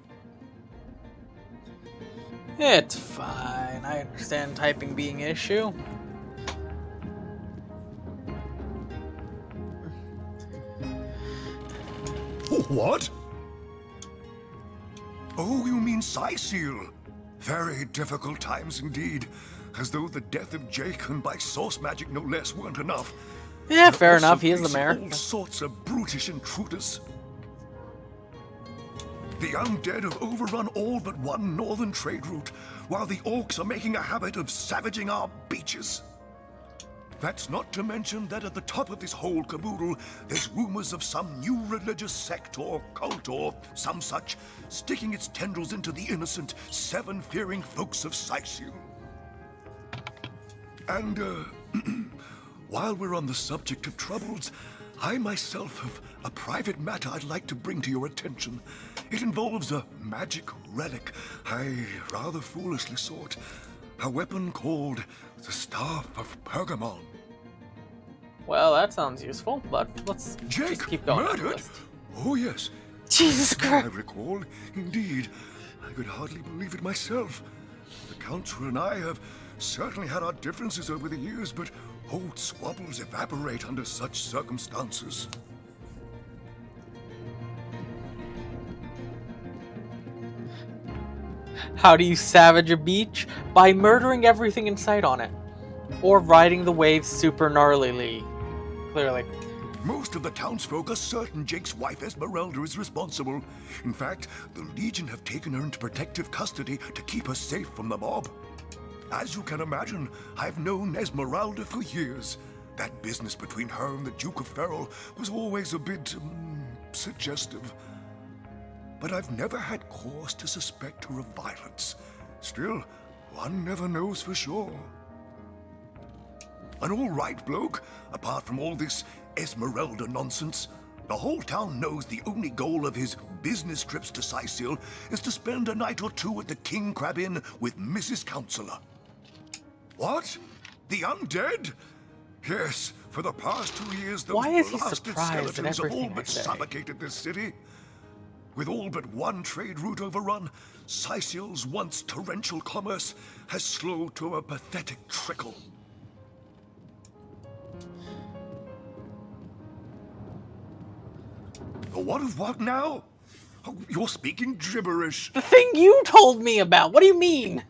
It's fine. I understand typing being an issue. What? Oh, you mean Sicil? Very difficult times indeed. As though the death of Jake, and by source magic no less, weren't enough. Yeah, fair Also enough. He is the facing mayor. All sorts of brutish intruders. The undead have overrun all but one northern trade route, while the orcs are making a habit of savaging our beaches. That's not to mention that at the top of this whole caboodle, there's rumors of some new religious sect or cult or some such sticking its tendrils into the innocent, seven-fearing folks of Sicil. And, while we're on the subject of troubles, I myself have a private matter I'd like to bring to your attention. It involves a magic relic I rather foolishly sought. A weapon called the Staff of Pergamon. Well, that sounds useful, but let's Jake just keep going on the murdered? list. Oh yes. Jesus Now Christ! I recall, indeed. I could hardly believe it myself. The Council and I have certainly had our differences over the years, but old squabbles evaporate under such circumstances. How do you savage a beach? By murdering everything in sight on it. Or riding the waves super gnarlily. Clearly. Most of the townsfolk are certain Jake's wife Esmeralda is responsible. In fact, the Legion have taken her into protective custody to keep her safe from the mob. As you can imagine, I've known Esmeralda for years. That business between her and the Duke of Ferrol was always a bit suggestive. But I've never had cause to suspect her of violence. Still, one never knows for sure. An all-right bloke, apart from all this Esmeralda nonsense. The whole town knows the only goal of his business trips to Sicil is to spend a night or two at the King Crab Inn with Mrs. Counselor. What? The undead? Yes, for the past 2 years, those Why is he blasted surprised at skeletons have all everything I but say? suffocated this city. With all but one trade route overrun, Sicil's once torrential commerce has slowed to a pathetic trickle. What now? Oh, you're speaking gibberish. The thing you told me about! What do you mean?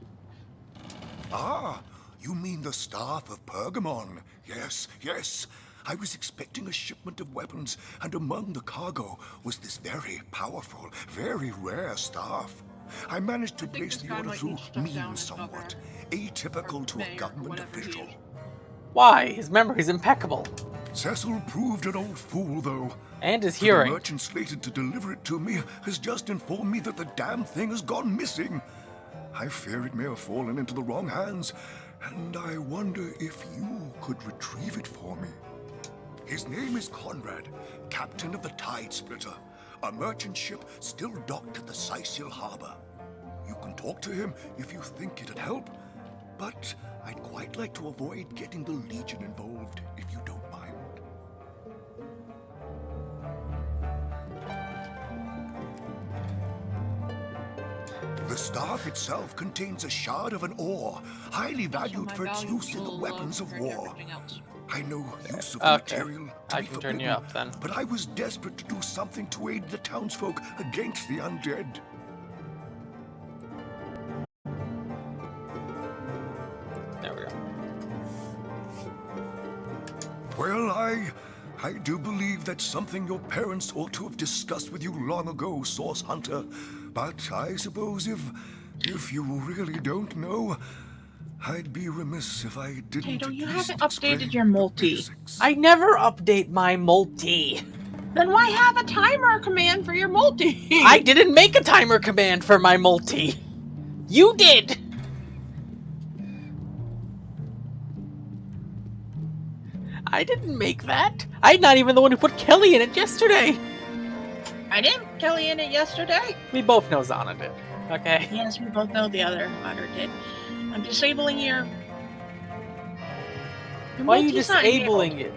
Ah, you mean the Staff of Pergamon. Yes, yes. I was expecting a shipment of weapons, and among the cargo was this very powerful, very rare staff. I managed to place the order through means somewhat, atypical to a government official. Why? His memory's impeccable. Cecil proved an old fool, though. And his The hearing. merchant slated to deliver it to me has just informed me that the damn thing has gone missing. I fear it may have fallen into the wrong hands, and I wonder if you could retrieve it for me. His name is Conrad, captain of the Tide Splitter, a merchant ship still docked at the Sicil harbor. You can talk to him if you think it'd help, but I'd quite like to avoid getting the Legion involved, if you don't mind. The staff itself contains a shard of an ore, highly valued for its use in the weapons of war. I know use of the material to I be can turn forbidden, you up then. but I was desperate to do something to aid the townsfolk against the undead. There we go. Well, I do believe that's something your parents ought to have discussed with you long ago, Source Hunter. But I suppose if you really don't know, I'd be remiss if I didn't. Tato, you at least haven't updated explain your the multi. basics. I never update my multi. Then why have a timer command for your multi? I didn't make a timer command for my multi. You did. I didn't make that. I'm not even the one who put Kelly in it yesterday. I didn't put Kelly in it yesterday. We both know Zana did. Okay. Yes, we both know the other modder did. I'm disabling your Why are you multi's not enabled. disabling it?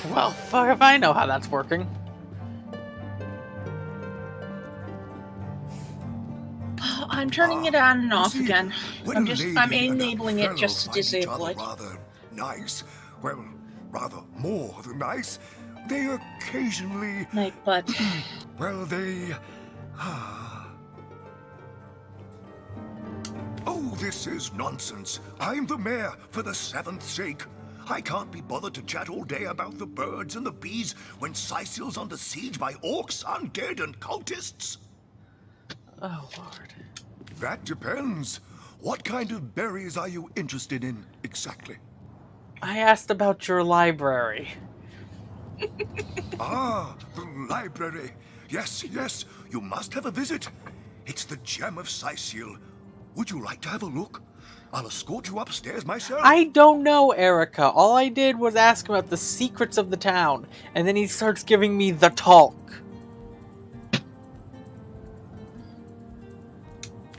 Well, fuck if I know how that's working. I'm turning it on and off See, again. when I'm a just lady I'm and a enabling it fellow just to find each disable other it. Rather nice, well, rather more than nice. They occasionally, Like, but well, Oh, this is nonsense. I'm the mayor for the 7th sake. I can't be bothered to chat all day about the birds and the bees when Sicil's under siege by orcs, undead, and cultists. Oh, Lord. That depends. What kind of berries are you interested in, exactly? I asked about your library. Ah, the library. Yes, you must have a visit. It's the gem of Sicil. Would you like to have a look? I'll escort you upstairs myself. I don't know, Erica. All I did was ask him about the secrets of the town, and then he starts giving me the talk.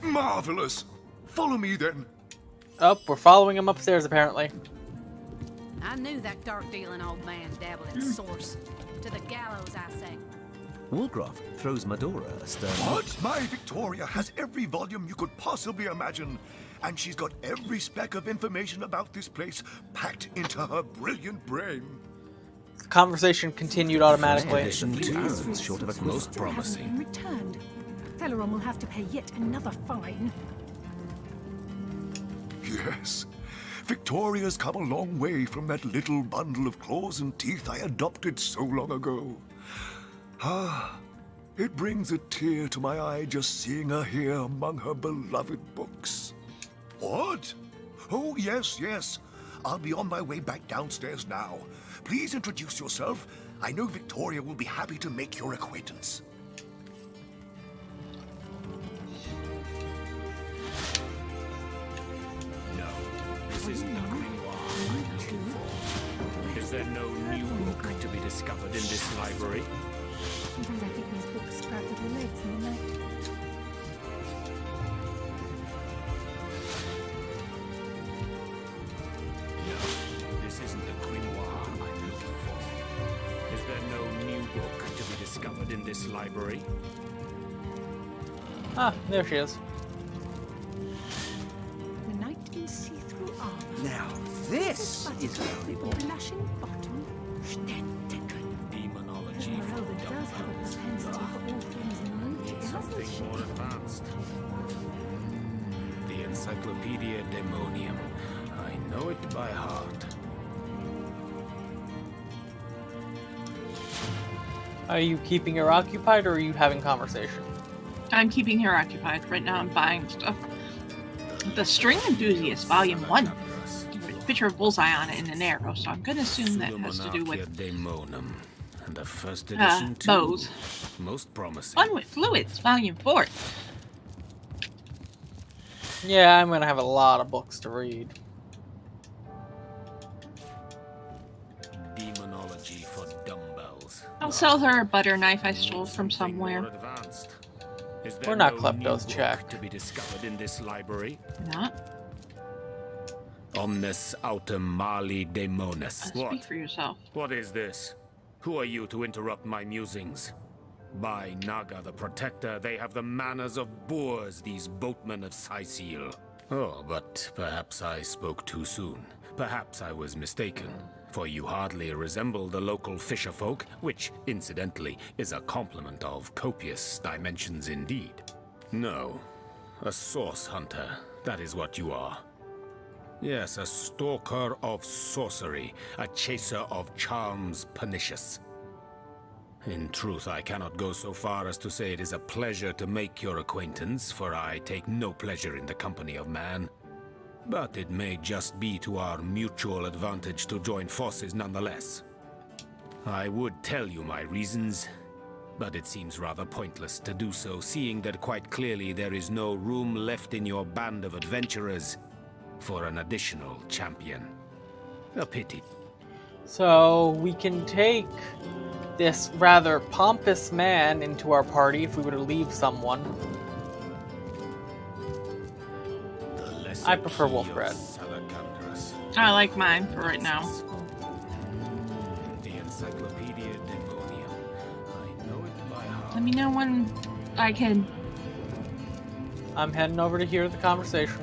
Marvelous. Follow me then. Oh, we're following him upstairs apparently. I knew that dark-dealing old man dabbled in source. To the gallows, I say. Woolgraf throws Medora a stern What? My Victoria has every volume you could possibly imagine, and she's got every speck of information about this place packed into her brilliant brain. The conversation continued automatically. edition 2 hours short of a Most promising. Returned. Celeron will have to pay yet another fine. Yes. Victoria's come a long way from that little bundle of claws and teeth I adopted so long ago. Ah, it brings a tear to my eye just seeing her here among her beloved books. What? Oh, yes, yes. I'll be on my way back downstairs now. Please introduce yourself. I know Victoria will be happy to make your acquaintance. No, this isn't the grimoire I'm looking for. Is there no new book to be discovered in this library? Sometimes I think these books strap at her legs in the night. No, this isn't the grimoire I'm looking for. Is there no new book to be discovered in this library? Ah, there she is. The knight in see-through armor. Now, this is valuable. Blushing bottom. Demonology for Merelda does have a propensity for all things new, doesn't she? something more advanced. The Encyclopedia Demonium. I know it by heart. Are you keeping her occupied or are you having conversation? I'm keeping her occupied. Right now I'm buying stuff. The String Enthusiast, Volume 1. Picture of Bullseye on it in an arrow, so I'm gonna assume that has to do with Daemonum. And the first edition too. bows. Most promising. Fun with Fluids, Volume 4. Yeah, I'm gonna have a lot of books to read. Demonology for dumbbells. I'll sell her a butter knife I stole from somewhere. We're not kleptos, check. To be discovered in this library. Not. Omnis autem mali daemonis. Speak for yourself. What is this? Who are you to interrupt my musings? By Naga the Protector, they have the manners of boors, these boatmen of Sicil. Oh, but perhaps I spoke too soon. Perhaps I was mistaken, for you hardly resemble the local fisherfolk, which, incidentally, is a compliment of copious dimensions indeed. No, a source hunter, that is what you are. Yes, a stalker of sorcery, a chaser of charms pernicious. In truth, I cannot go so far as to say it is a pleasure to make your acquaintance, for I take no pleasure in the company of man. But it may just be to our mutual advantage to join forces nonetheless. I would tell you my reasons, but it seems rather pointless to do so, seeing that quite clearly there is no room left in your band of adventurers for an additional champion. A pity. So we can take this rather pompous man into our party if we were to leave someone. I prefer Wolfbred. I like mine for right now. The Encyclopedia Demonium. I know it by heart. Let me know when I can. I'm heading over to hear the conversation.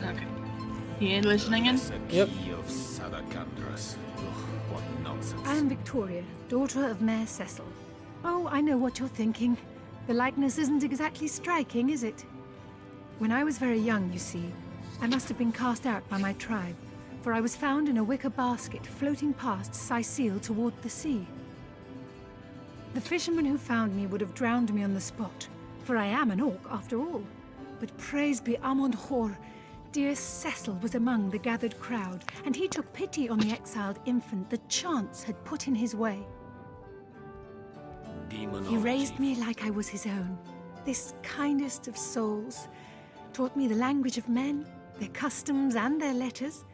Okay. You listening in? Yep. What nonsense. I am Victoria, daughter of Mayor Cecil. Oh, I know what you're thinking. The likeness isn't exactly striking, is it? When I was very young, you see, I must have been cast out by my tribe, for I was found in a wicker basket floating past Sicil toward the sea. The fisherman who found me would have drowned me on the spot, for I am an orc after all. But praise be Amon Hor, dear Cecil was among the gathered crowd, and he took pity on the exiled infant that chance had put in his way. He raised me like I was his own, this kindest of souls, taught me the language of men, their customs and their letters.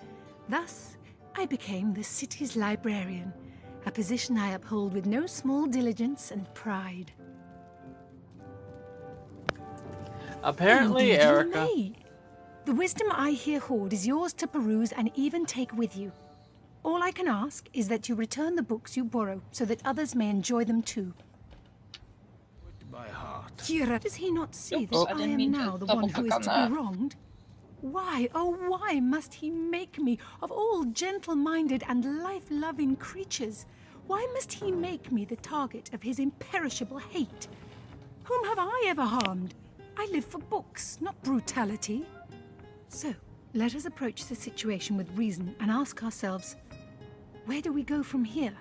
Thus, I became the city's librarian, a position I uphold with no small diligence and pride. Apparently, Indeed you Erica. may. The wisdom I here hoard is yours to peruse and even take with you. All I can ask is that you return the books you borrow so that others may enjoy them too. By heart. Kira, does he not see that Oops, I I didn't am mean to now the one who double is click to on be that. wronged? Why, oh why must he make me, of all gentle-minded and life-loving creatures, why must he make me the target of his imperishable hate? Whom have I ever harmed? I live for books, not brutality. So, let us approach the situation with reason and ask ourselves, where do we go from here?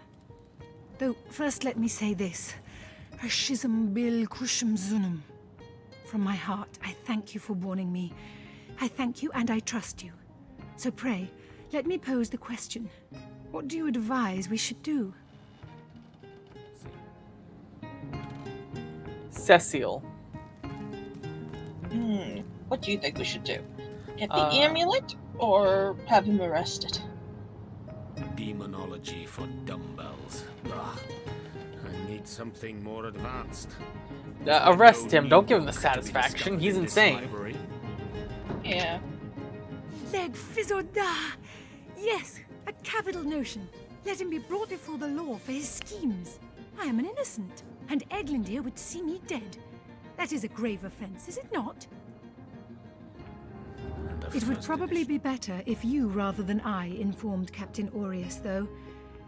Though, first let me say this. Ashizam bil krushim zunum. From my heart, I thank you for warning me. I thank you and I trust you. So pray, let me pose the question. What do you advise we should do? Cecile. What do you think we should do? Get the amulet or have him arrested? Demonology for dumbbells. Ugh. I need something more advanced. Arrest him. Don't give him the satisfaction. He's insane. Yeah. Leg Fizzoda! Yes, a capital notion. Let him be brought before the law for his schemes. I am an innocent, and Eglandir would see me dead. That is a grave offense, is it not? It would probably be better if you rather than I informed Captain Aureus, though.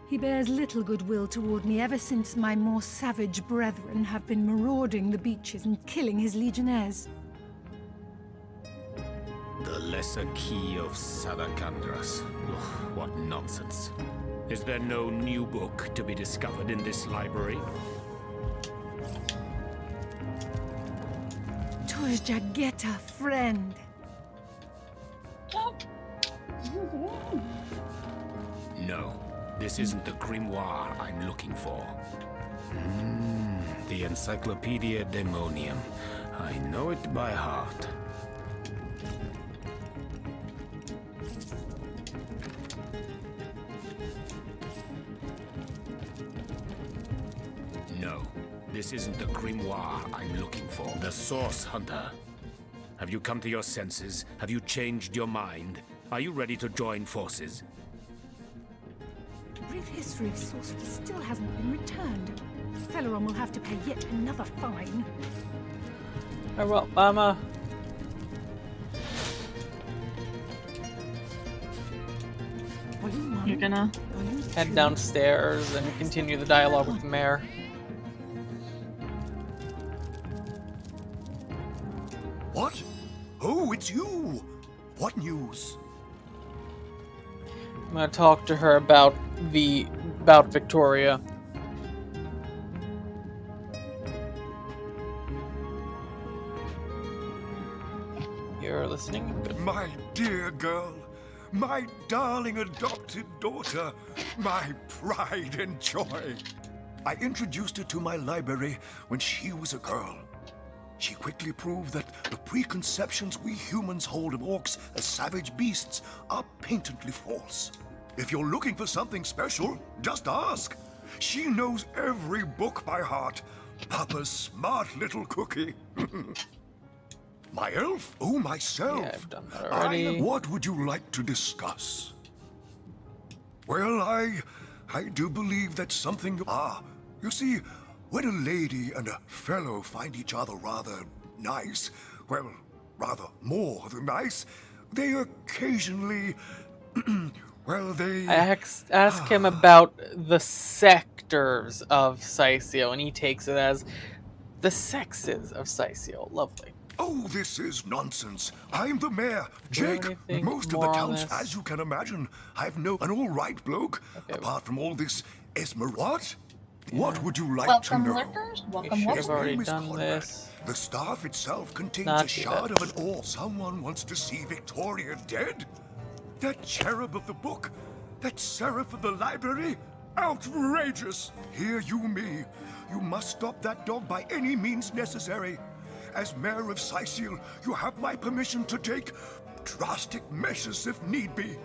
He bears little goodwill toward me ever since my more savage brethren have been marauding the beaches and killing his legionnaires. The lesser key of Sadakandras. Ugh, what nonsense. Is there no new book to be discovered in this library? Turjageta, friend. No, this isn't the grimoire I'm looking for. The Encyclopedia Daemonium. I know it by heart. No, this isn't the grimoire I'm looking for. The Source Hunter. Have you come to your senses? Have you changed your mind? Are you ready to join forces? The brief history of sorcery still hasn't been returned. Celeron will have to pay yet another fine. Well, You're gonna head downstairs and continue the dialogue with the mayor. What? Oh, it's you! What news? I'm gonna talk to her about Victoria. You're listening? Good. My dear girl, my darling adopted daughter, my pride and joy. I introduced her to my library when she was a girl. She quickly proved that the preconceptions we humans hold of orcs as savage beasts are patently false. If you're looking for something special, just ask. She knows every book by heart. Papa's smart little cookie. My elf? Oh, myself. Yeah, I've done that already. What would you like to discuss? Well, I do believe that something... you see, when a lady and a fellow find each other rather nice, well, rather more than nice, they occasionally... well, they... I ask him about the sectors of Sicil, and he takes it as the sexes of Sicil. Lovely. Oh, this is nonsense. I'm the mayor, Jake. Most of the towns, as you can imagine, I've known an all right bloke. Okay. Apart from all this What? Yeah. What would you like to know? Welcome, I've already done this. The staff itself contains a shard of an orc. Someone wants to see Victoria dead? That cherub of the book? That seraph of the library? Outrageous! Hear you me. You must stop that dog by any means necessary. As mayor of Sicil, you have my permission to take drastic measures if need be.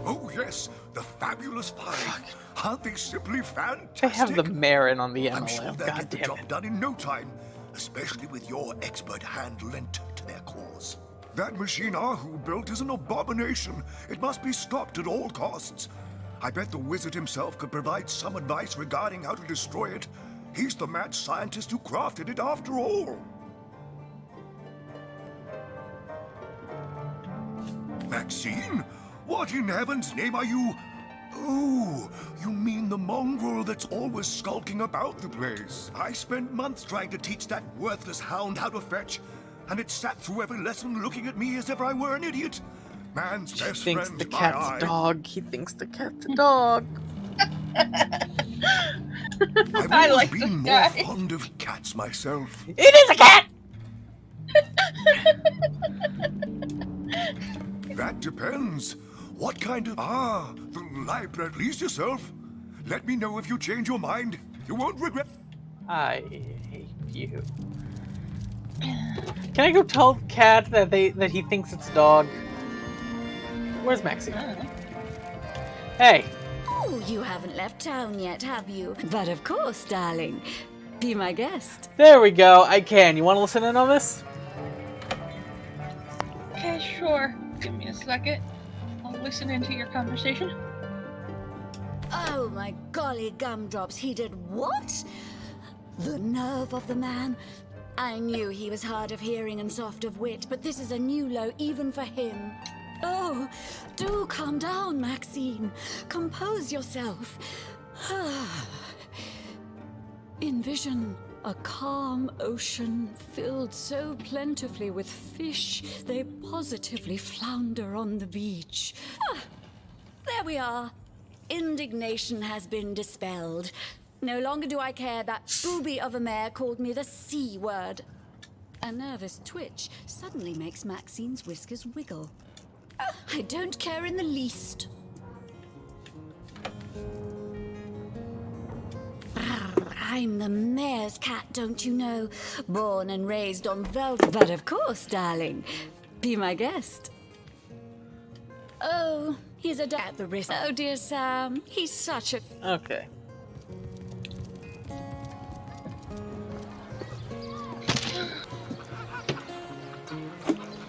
Oh yes, the Fabulous Five. Aren't they simply fantastic? They have the mayor in on the I'm sure MLM. they'll God get the damn job it. done in no time, especially with your expert hand lent to their cause. That machine Ahu built is an abomination. It must be stopped at all costs. I bet the wizard himself could provide some advice regarding how to destroy it. He's the mad scientist who crafted it after all. Maxine? What in heaven's name are you? Oh, you mean the mongrel that's always skulking about the place. I spent months trying to teach that worthless hound how to fetch, and it sat through every lesson looking at me as if I were an idiot. Man's He best thinks friend, the my cat's eye. a dog. He thinks the cat's a dog. I've I always like been this more guy. fond of cats myself. It is a cat! That depends. What kind of... Ah, the library. Please yourself. Let me know if you change your mind. You won't regret... I hate you. Can I go tell the cat that he thinks it's a dog? Where's Maxie? Hey. Oh, you haven't left town yet, have you? But of course, darling. Be my guest. There we go. I can. You want to listen in on this? Okay, sure. Give me a second. I'll listen into your conversation. Oh my golly gumdrops, he did what? The nerve of the man. I knew he was hard of hearing and soft of wit, but this is a new low even for him. Oh, do calm down, Maxine. Compose yourself. Envision a calm ocean filled so plentifully with fish they positively flounder on the beach. There we are. Indignation has been dispelled. No longer do I care that booby of a mare called me the C word. A nervous twitch suddenly makes Maxine's whiskers wiggle. I don't care in the least. I'm the mayor's cat, don't you know? Born and raised on velvet. But of course, darling. Be my guest. Oh, he's a at the wrist. Oh, dear Sam. He's such a... Okay.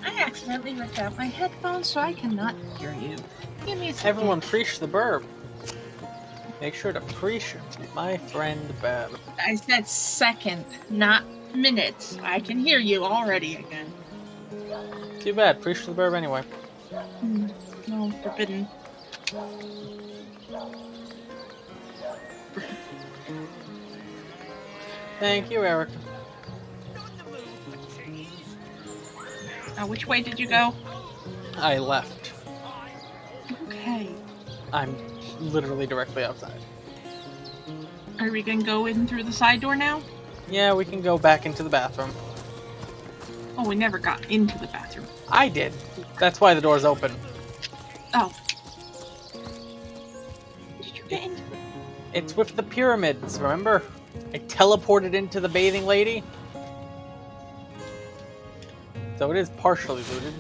I accidentally ripped out my headphones, so I cannot hear you. Give me a second. Everyone preach the Birb. Make sure to preach my friend Birb. I said second, not minutes. I can hear you already again. Too bad. Preach the Birb anyway. No, forbidden. Thank you, Eric. Now, which way did you go? I left. Okay. I'm literally directly outside. Are we gonna go in through the side door now? Yeah, we can go back into the bathroom. Oh, we never got into the bathroom. I did. That's why the door's open. Oh. Did you get into the... It's with the pyramids, remember? I teleported into the bathing lady. So it is partially looted.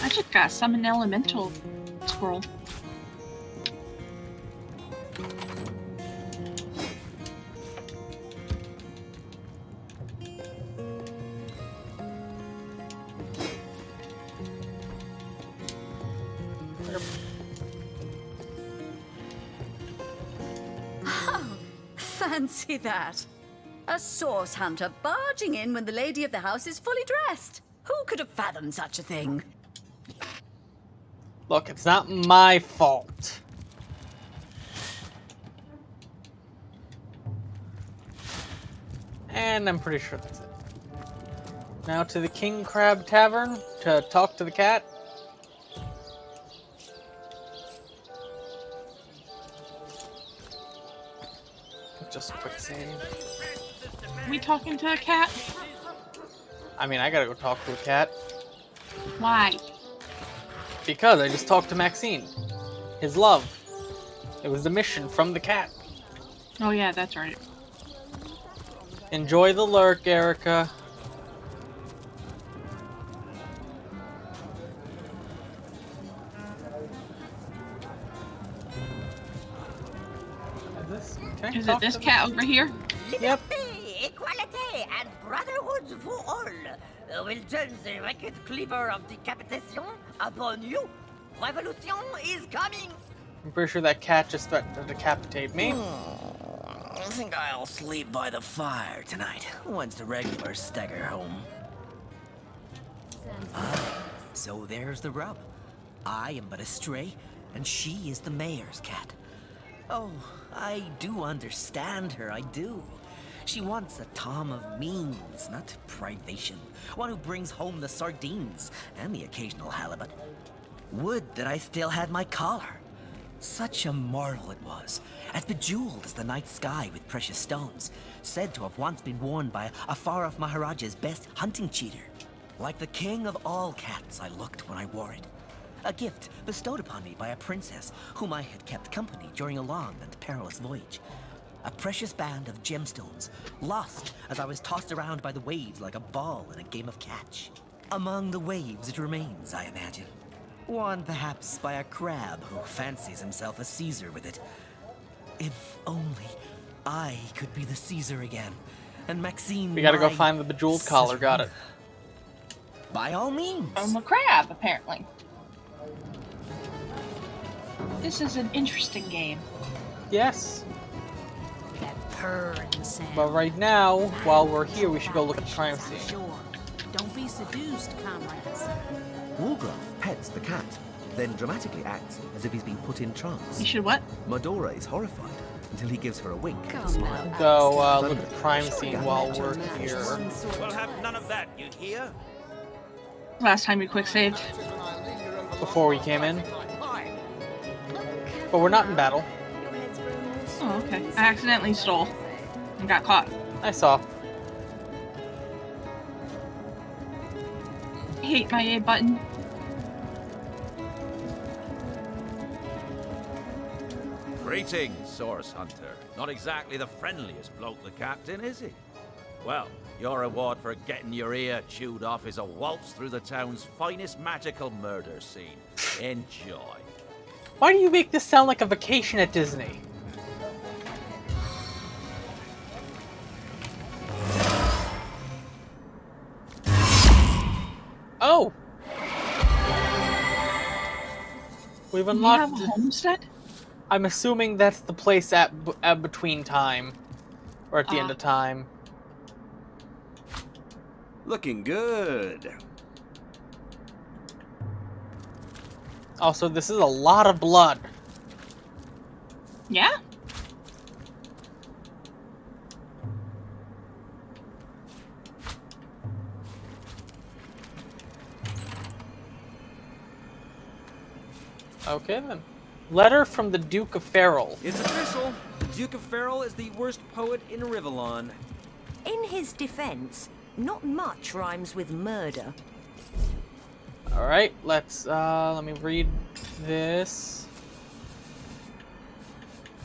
I just got summon elemental scroll. Fancy that. A source hunter barging in when the lady of the house is fully dressed. Who could have fathomed such a thing? Look, it's not my fault. And I'm pretty sure that's it. Now to the King Crab Tavern to talk to the cat. Just a quick save. We talking to a cat? I mean, I gotta go talk to a cat. Why? Because I just talked to Maxine. His love. It was the mission from the cat. Oh yeah, that's right. Enjoy the lurk, Erica. Is it this cat over here? Yep. Equality and brotherhood for all. Will turn the wicked cleaver of decapitation upon you. Revolution is coming. I'm pretty sure that cat just threatened to decapitate me. I think I'll sleep by the fire tonight, once the regulars stagger home. So there's the rub. I am but a stray, and she is the mayor's cat. Oh, I do understand her, I do. She wants a Tom of means, not privation. One who brings home the sardines and the occasional halibut. Would that I still had my collar. Such a marvel it was, as bejeweled as the night sky with precious stones, said to have once been worn by a far-off Maharaja's best hunting cheater. Like the king of all cats I looked when I wore it. A gift bestowed upon me by a princess whom I had kept company during a long and perilous voyage. A precious band of gemstones, lost as I was tossed around by the waves like a ball in a game of catch. Among the waves it remains, I imagine. Worn perhaps by a crab who fancies himself a Caesar with it. If only I could be the Caesar again, and Maxine. We gotta go find the bejeweled collar, got it. By all means. From a crab, apparently. This is an interesting game. Yes. That purring sound. But right now, while we're here, we should go look at the crime scene. Sure. Don't be seduced, comrades. Woolgraf pets the cat, then dramatically acts as if he's been put in trance. You should what? Medora is horrified until he gives her a wink and a Come smile. now, Go look at the crime scene while we're here. We'll have none of that, you hear? Last time you quick saved. Before we came in. But we're not in battle. Oh, okay. I accidentally stole and got caught. I saw. Hate my A button. Greetings, Source Hunter. Not exactly the friendliest bloke, the captain, is he? Well, your reward for getting your ear chewed off is a waltz through the town's finest magical murder scene. Enjoy. Why do you make this sound like a vacation at Disney? Oh! We've unlocked... You have a homestead? I'm assuming that's the place at between time. Or at the end of time. Looking good. Also, this is a lot of blood. Yeah? Okay then. Letter from the Duke of Farrell. It's official. The Duke of Farrell is the worst poet in Rivellon. In his defense, not much rhymes with murder. Alright, let me read this.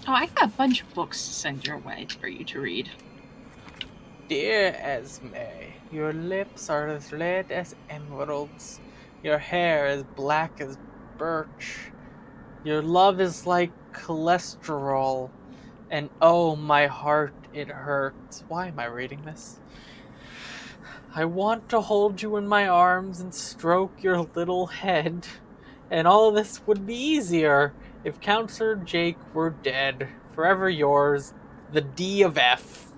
Oh, I got a bunch of books to send your way for you to read. Dear Esme, your lips are as red as emeralds. Your hair as black as birch. Your love is like cholesterol. And oh, my heart, it hurts. Why am I reading this? I want to hold you in my arms and stroke your little head. And all this would be easier if Counselor Jake were dead. Forever yours, the D of F.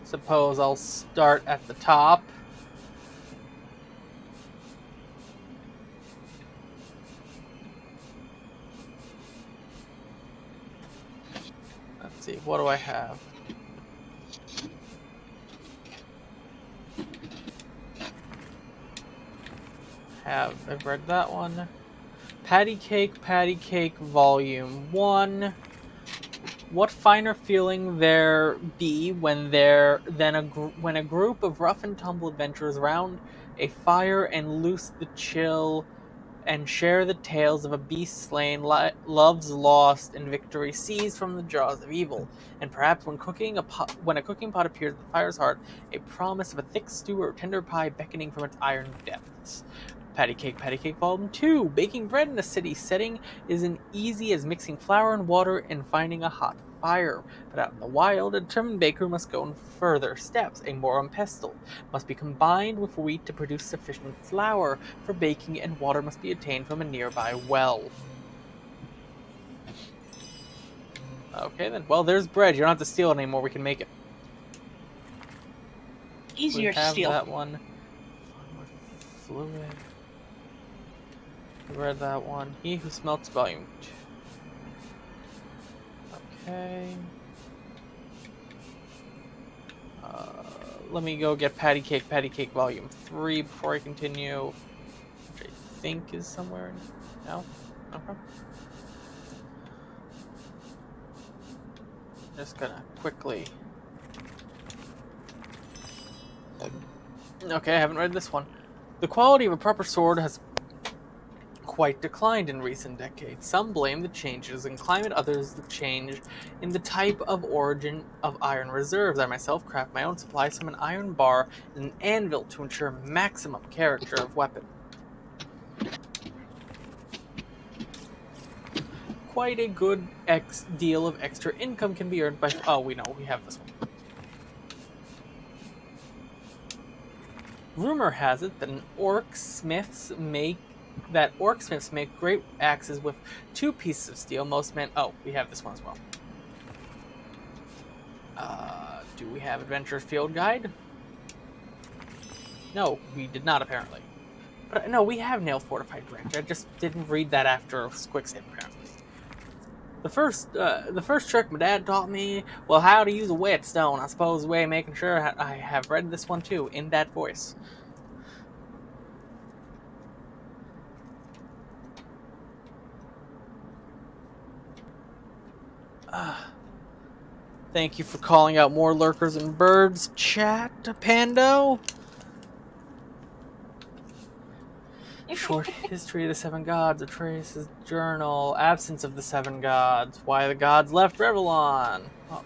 Suppose I'll start at the top. Let's see, what do I have? I've read that one. Patty Cake, Volume 1. What finer feeling there be when when a group of rough and tumble adventurers round a fire and loose the chill and share the tales of a beast slain, loves lost, and victory seized from the jaws of evil. And perhaps when when a cooking pot appears at the fire's heart, a promise of a thick stew or tender pie beckoning from its iron depths. Patty Cake Volume 2. Baking bread in a city setting is as easy as mixing flour and water and finding a hot fire. But out in the wild, a determined baker must go in further steps. A morum pestle must be combined with wheat to produce sufficient flour for baking, and water must be obtained from a nearby well. Okay then. Well, there's bread. You don't have to steal it anymore. We can make it. Easier to steal. That one. Fluid. I read that one. He Who Smelts Volume 2. Okay. Let me go get Patty Cake Volume 3 before I continue. Which I think is somewhere in... No? Okay. Just gonna quickly... Okay, I haven't read this one. The quality of a proper sword has quite declined in recent decades. Some blame the changes in climate, others the change in the type of origin of iron reserves. I myself craft my own supplies from an iron bar and an anvil to ensure maximum character of weapon. Quite a good deal of extra income can be earned by... Oh, we know, we have this one. Rumor has it that orc smiths make great axes with 2 pieces of steel. Most men... Oh, we have this one as well. Do we have Adventure Field Guide? No, we did not, apparently. But no, we have Nail Fortified Branch. I just didn't read that after Quicksave, apparently. The first trick my dad taught me, well, how to use a whetstone. I suppose way making sure I have read this one too, in that voice. Thank you for calling out more lurkers and birds, chat, Pando. Short history of the 7 gods, Atreus' journal, absence of the 7 gods, why the gods left Revellon. Oh.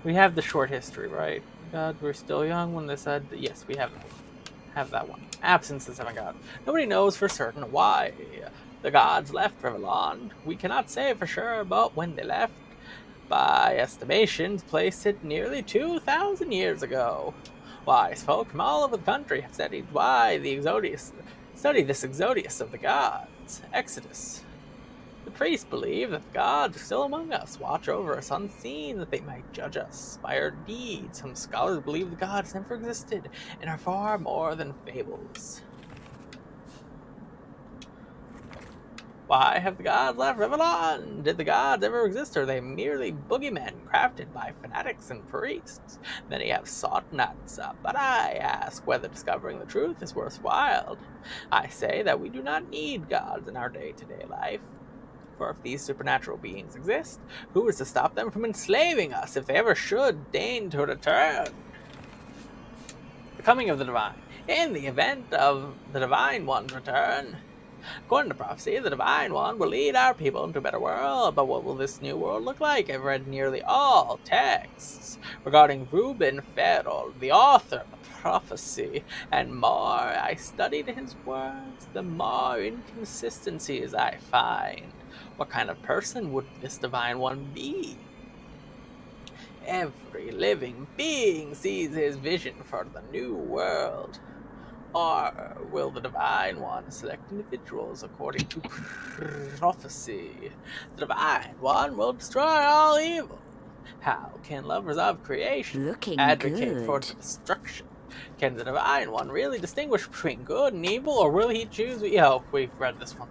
We have the short history, right? The gods were still young when they said that. Yes, we have that one. Absence of the 7 gods. Nobody knows for certain why the gods left Revellon. We cannot say for sure, but when they left, by estimations, place it nearly 2,000 years ago. Wise folk from all over the country have studied this Exodus of the gods, Exodus. The priests believe that the gods are still among us, watch over us unseen, that they might judge us by our deeds. Some scholars believe the gods never existed and are far more than fables. Why have the gods left Revellon? Did the gods ever exist, or are they merely boogeymen crafted by fanatics and priests? Many have sought an answer, but I ask whether discovering the truth is worthwhile. I say that we do not need gods in our day-to-day life. For if these supernatural beings exist, who is to stop them from enslaving us if they ever should deign to return? The coming of the divine. In the event of the Divine One's return, according to prophecy, the Divine One will lead our people into a better world. But what will this new world look like? I've read nearly all texts regarding Reuben Farrell, the author of the prophecy, and more I studied his words, the more inconsistencies I find. What kind of person would this Divine One be? Every living being sees his vision for the new world. Or will the Divine One select individuals according to prophecy? The Divine One will destroy all evil. How can lovers of creation advocate for destruction? Can the Divine One really distinguish between good and evil, or will he choose... Oh, we've read this one.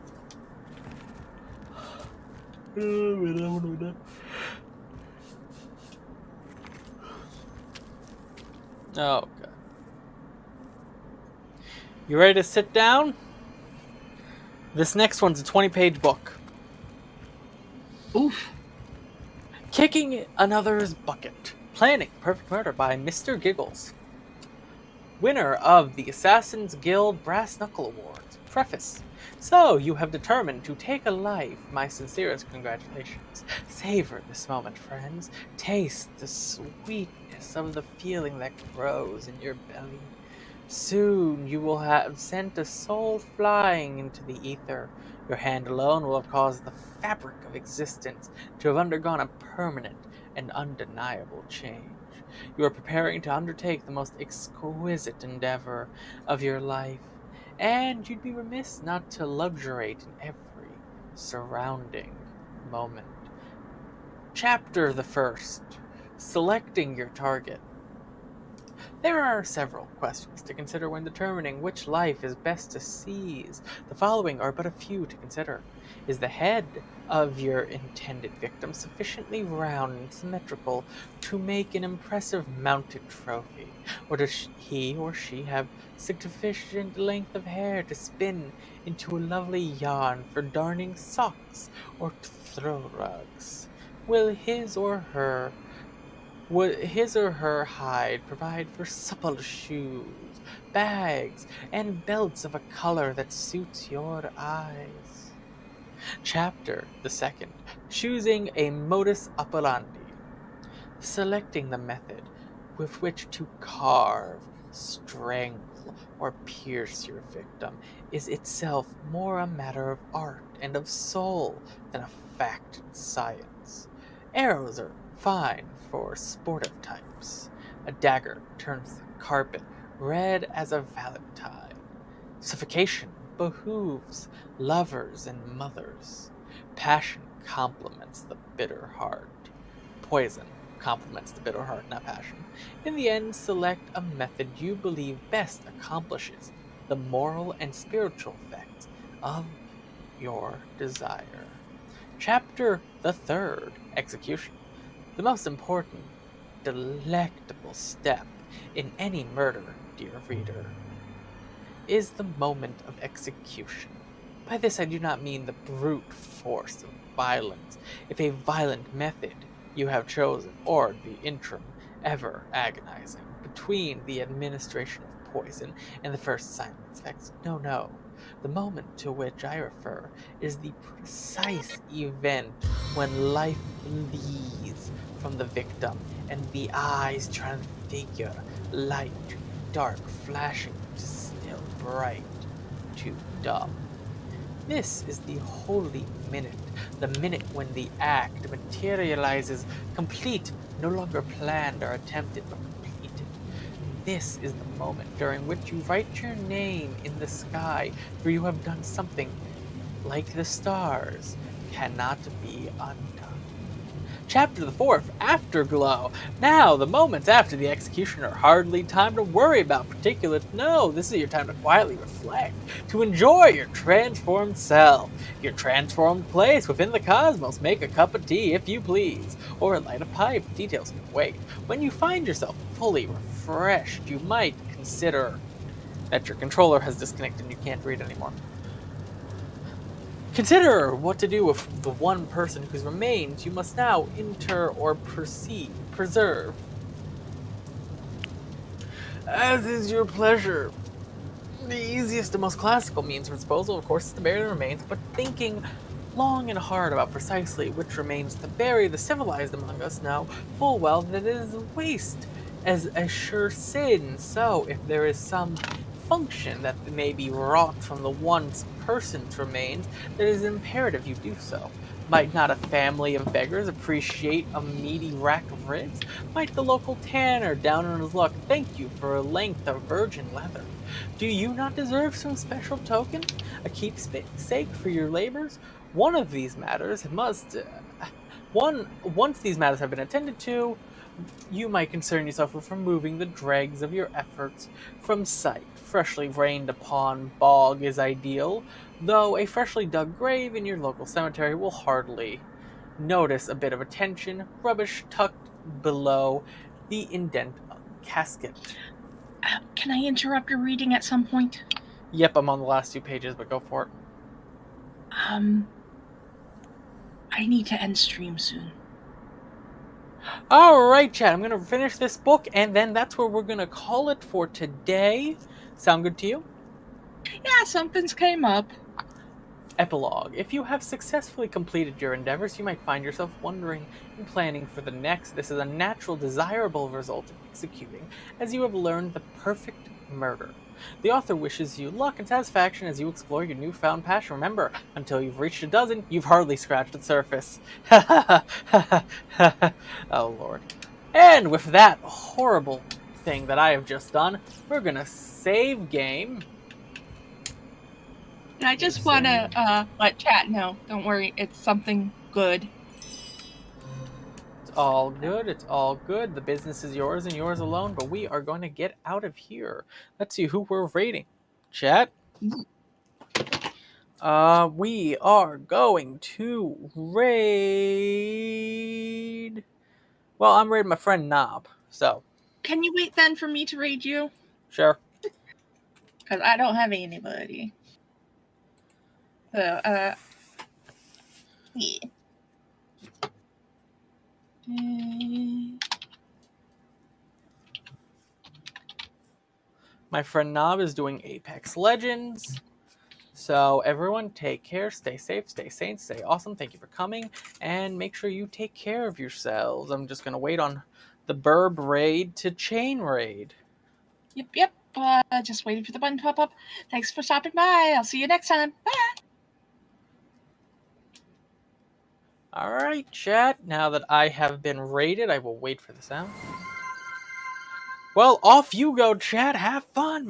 Oh, God. You ready to sit down? This next one's a 20-page book. Oof. Kicking Another's Bucket. Planning Perfect Murder by Mr. Giggles. Winner of the Assassin's Guild Brass Knuckle Awards. Preface. So, you have determined to take a life. My sincerest congratulations. Savor this moment, friends. Taste the sweetness of the feeling that grows in your belly. Soon you will have sent a soul flying into the ether. Your hand alone will have caused the fabric of existence to have undergone a permanent and undeniable change. You are preparing to undertake the most exquisite endeavor of your life, and you'd be remiss not to luxuriate in every surrounding moment. Chapter the first. Selecting your target. There are several questions to consider when determining which life is best to seize. The following are but a few to consider. Is the head of your intended victim sufficiently round and symmetrical to make an impressive mounted trophy? Or does he or she have sufficient length of hair to spin into a lovely yarn for darning socks or to throw rugs? Would his or her hide provide for supple shoes, bags, and belts of a color that suits your eyes? Chapter the second. Choosing a modus operandi. Selecting the method with which to carve, strangle, or pierce your victim is itself more a matter of art and of soul than a fact and science. Arrows are fine for sportive types. A dagger turns the carpet red as a valentine. Suffocation behooves lovers and mothers. Passion complements the bitter heart. Poison complements the bitter heart, not passion. In the end, select a method you believe best accomplishes the moral and spiritual effects of your desire. Chapter the third. Execution. The most important, delectable step in any murder, dear reader, is the moment of execution. By this I do not mean the brute force of violence, if a violent method you have chosen, or the interim, ever agonizing, between the administration of poison and the first sign of its effects. No. The moment to which I refer is the precise event when life flees from the victim and the eyes transfigure, light to dark, flashing to still, bright to dumb. This is the holy minute, the minute when the act materializes complete, no longer planned or attempted, but completed. This is the moment during which you write your name in the sky, for you have done something, like the stars, cannot be undone. Chapter the fourth, Afterglow. Now, the moments after the execution are hardly time to worry about particulars. No, this is your time to quietly reflect, to enjoy your transformed self, your transformed place within the cosmos. Make a cup of tea, if you please, or light a pipe. Details can wait. When you find yourself fully refreshed, you might consider that your controller has disconnected and you can't read anymore. Consider what to do with the one person whose remains you must now inter or preserve. As is your pleasure. The easiest and most classical means of disposal, of course, is to bury the remains, but thinking long and hard about precisely which remains to bury, the civilized among us know full well that it is waste as a sure sin. So, if there is some function that may be wrought from the one person's remains, that is imperative you do so. Might not a family of beggars appreciate a meaty rack of ribs? Might the local tanner down on his luck thank you for a length of virgin leather? Do you not deserve some special token, a keepsake for your labors? Once these matters have been attended to, you might concern yourself with removing the dregs of your efforts from sight. Freshly rained upon bog is ideal, though a freshly dug grave in your local cemetery will hardly notice a bit of attention. Rubbish tucked below the indent casket. Can I interrupt your reading at some point? Yep, I'm on the last 2 pages, but go for it. I need to end stream soon. Alright, chat, I'm going to finish this book, and then that's where we're going to call it for today. Sound good to you? Yeah, something's came up. Epilogue. If you have successfully completed your endeavors, you might find yourself wondering and planning for the next. This is a natural, desirable result of executing, as you have learned the perfect murder. The author wishes you luck and satisfaction as you explore your newfound passion. Remember, until you've reached a dozen, you've hardly scratched the surface. Oh, Lord. And with that horrible thing that I have just done, we're gonna save game. And I just want to let chat know. Don't worry, it's something good. It's all good. It's all good. The business is yours and yours alone, but we are going to get out of here. Let's see who we're rating. Chat? We are going to raid... Well, I'm raiding my friend Knob, so... Can you wait then for me to raid you? Sure. Because I don't have anybody. So, yeah. My friend Knob is doing Apex Legends. So everyone take care, stay safe, stay sane, stay awesome. Thank you for coming, and make sure you take care of yourselves. I'm just going to wait on the Birb raid to chain raid. Yep. Just waiting for the button to pop up. Thanks for stopping by. I'll see you next time. Bye. Alright, chat. Now that I have been raided, I will wait for the sound. Well, off you go, chat. Have fun.